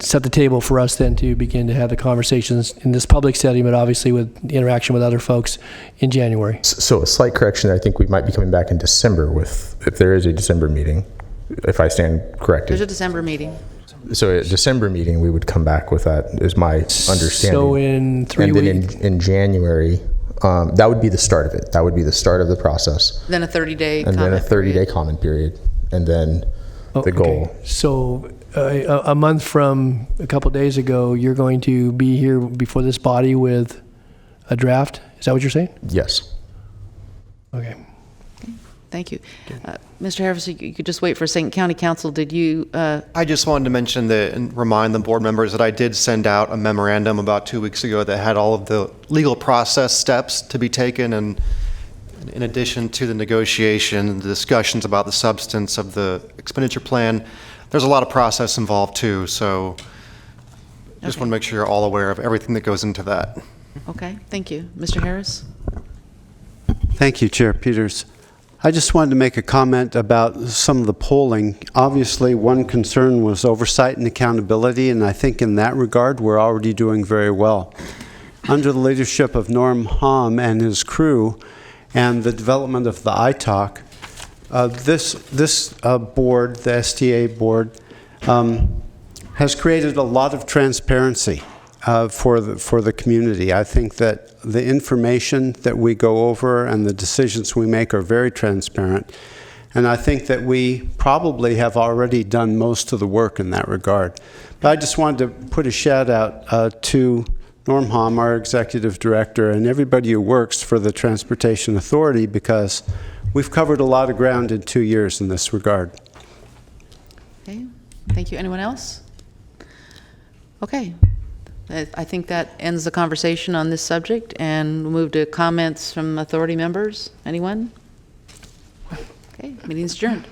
set the table for us then to begin to have the conversations in this public setting, but obviously with interaction with other folks in January. So a slight correction, I think we might be coming back in December if there is a December meeting, if I stand corrected. There's a December meeting. So a December meeting, we would come back with that, is my understanding. So in 3 weeks? And then in January, that would be the start of it. That would be the start of the process. Then a 30-day comment period. And then a 30-day comment period. And then the goal. So a month from a couple of days ago, you're going to be here before this body with a draft? Is that what you're saying? Yes. Okay. Thank you. Mr. Harris, you could just wait for St. County Council. Did you? I just wanted to mention and remind the board members that I did send out a memorandum about 2 weeks ago that had all of the legal process steps to be taken, and in addition to the negotiation and the discussions about the substance of the expenditure plan, there's a lot of process involved too. So just want to make sure you're all aware of everything that goes into that. Okay, thank you. Mr. Harris? Thank you, Chair Peters. I just wanted to make a comment about some of the polling. Obviously, one concern was oversight and accountability, and I think in that regard, we're already doing very well. Under the leadership of Norm Hom and his crew and the development of the ITALC, this board, the STA board, has created a lot of transparency for the community. I think that the information that we go over and the decisions we make are very transparent, and I think that we probably have already done most of the work in that regard. But I just wanted to put a shout out to Norm Hom, our executive director, and everybody who works for the Transportation Authority, because we've covered a lot of ground in 2 years in this regard. Okay, thank you. Anyone else? Okay. I think that ends the conversation on this subject, and we'll move to comments from authority members. Anyone? Okay, meeting's adjourned.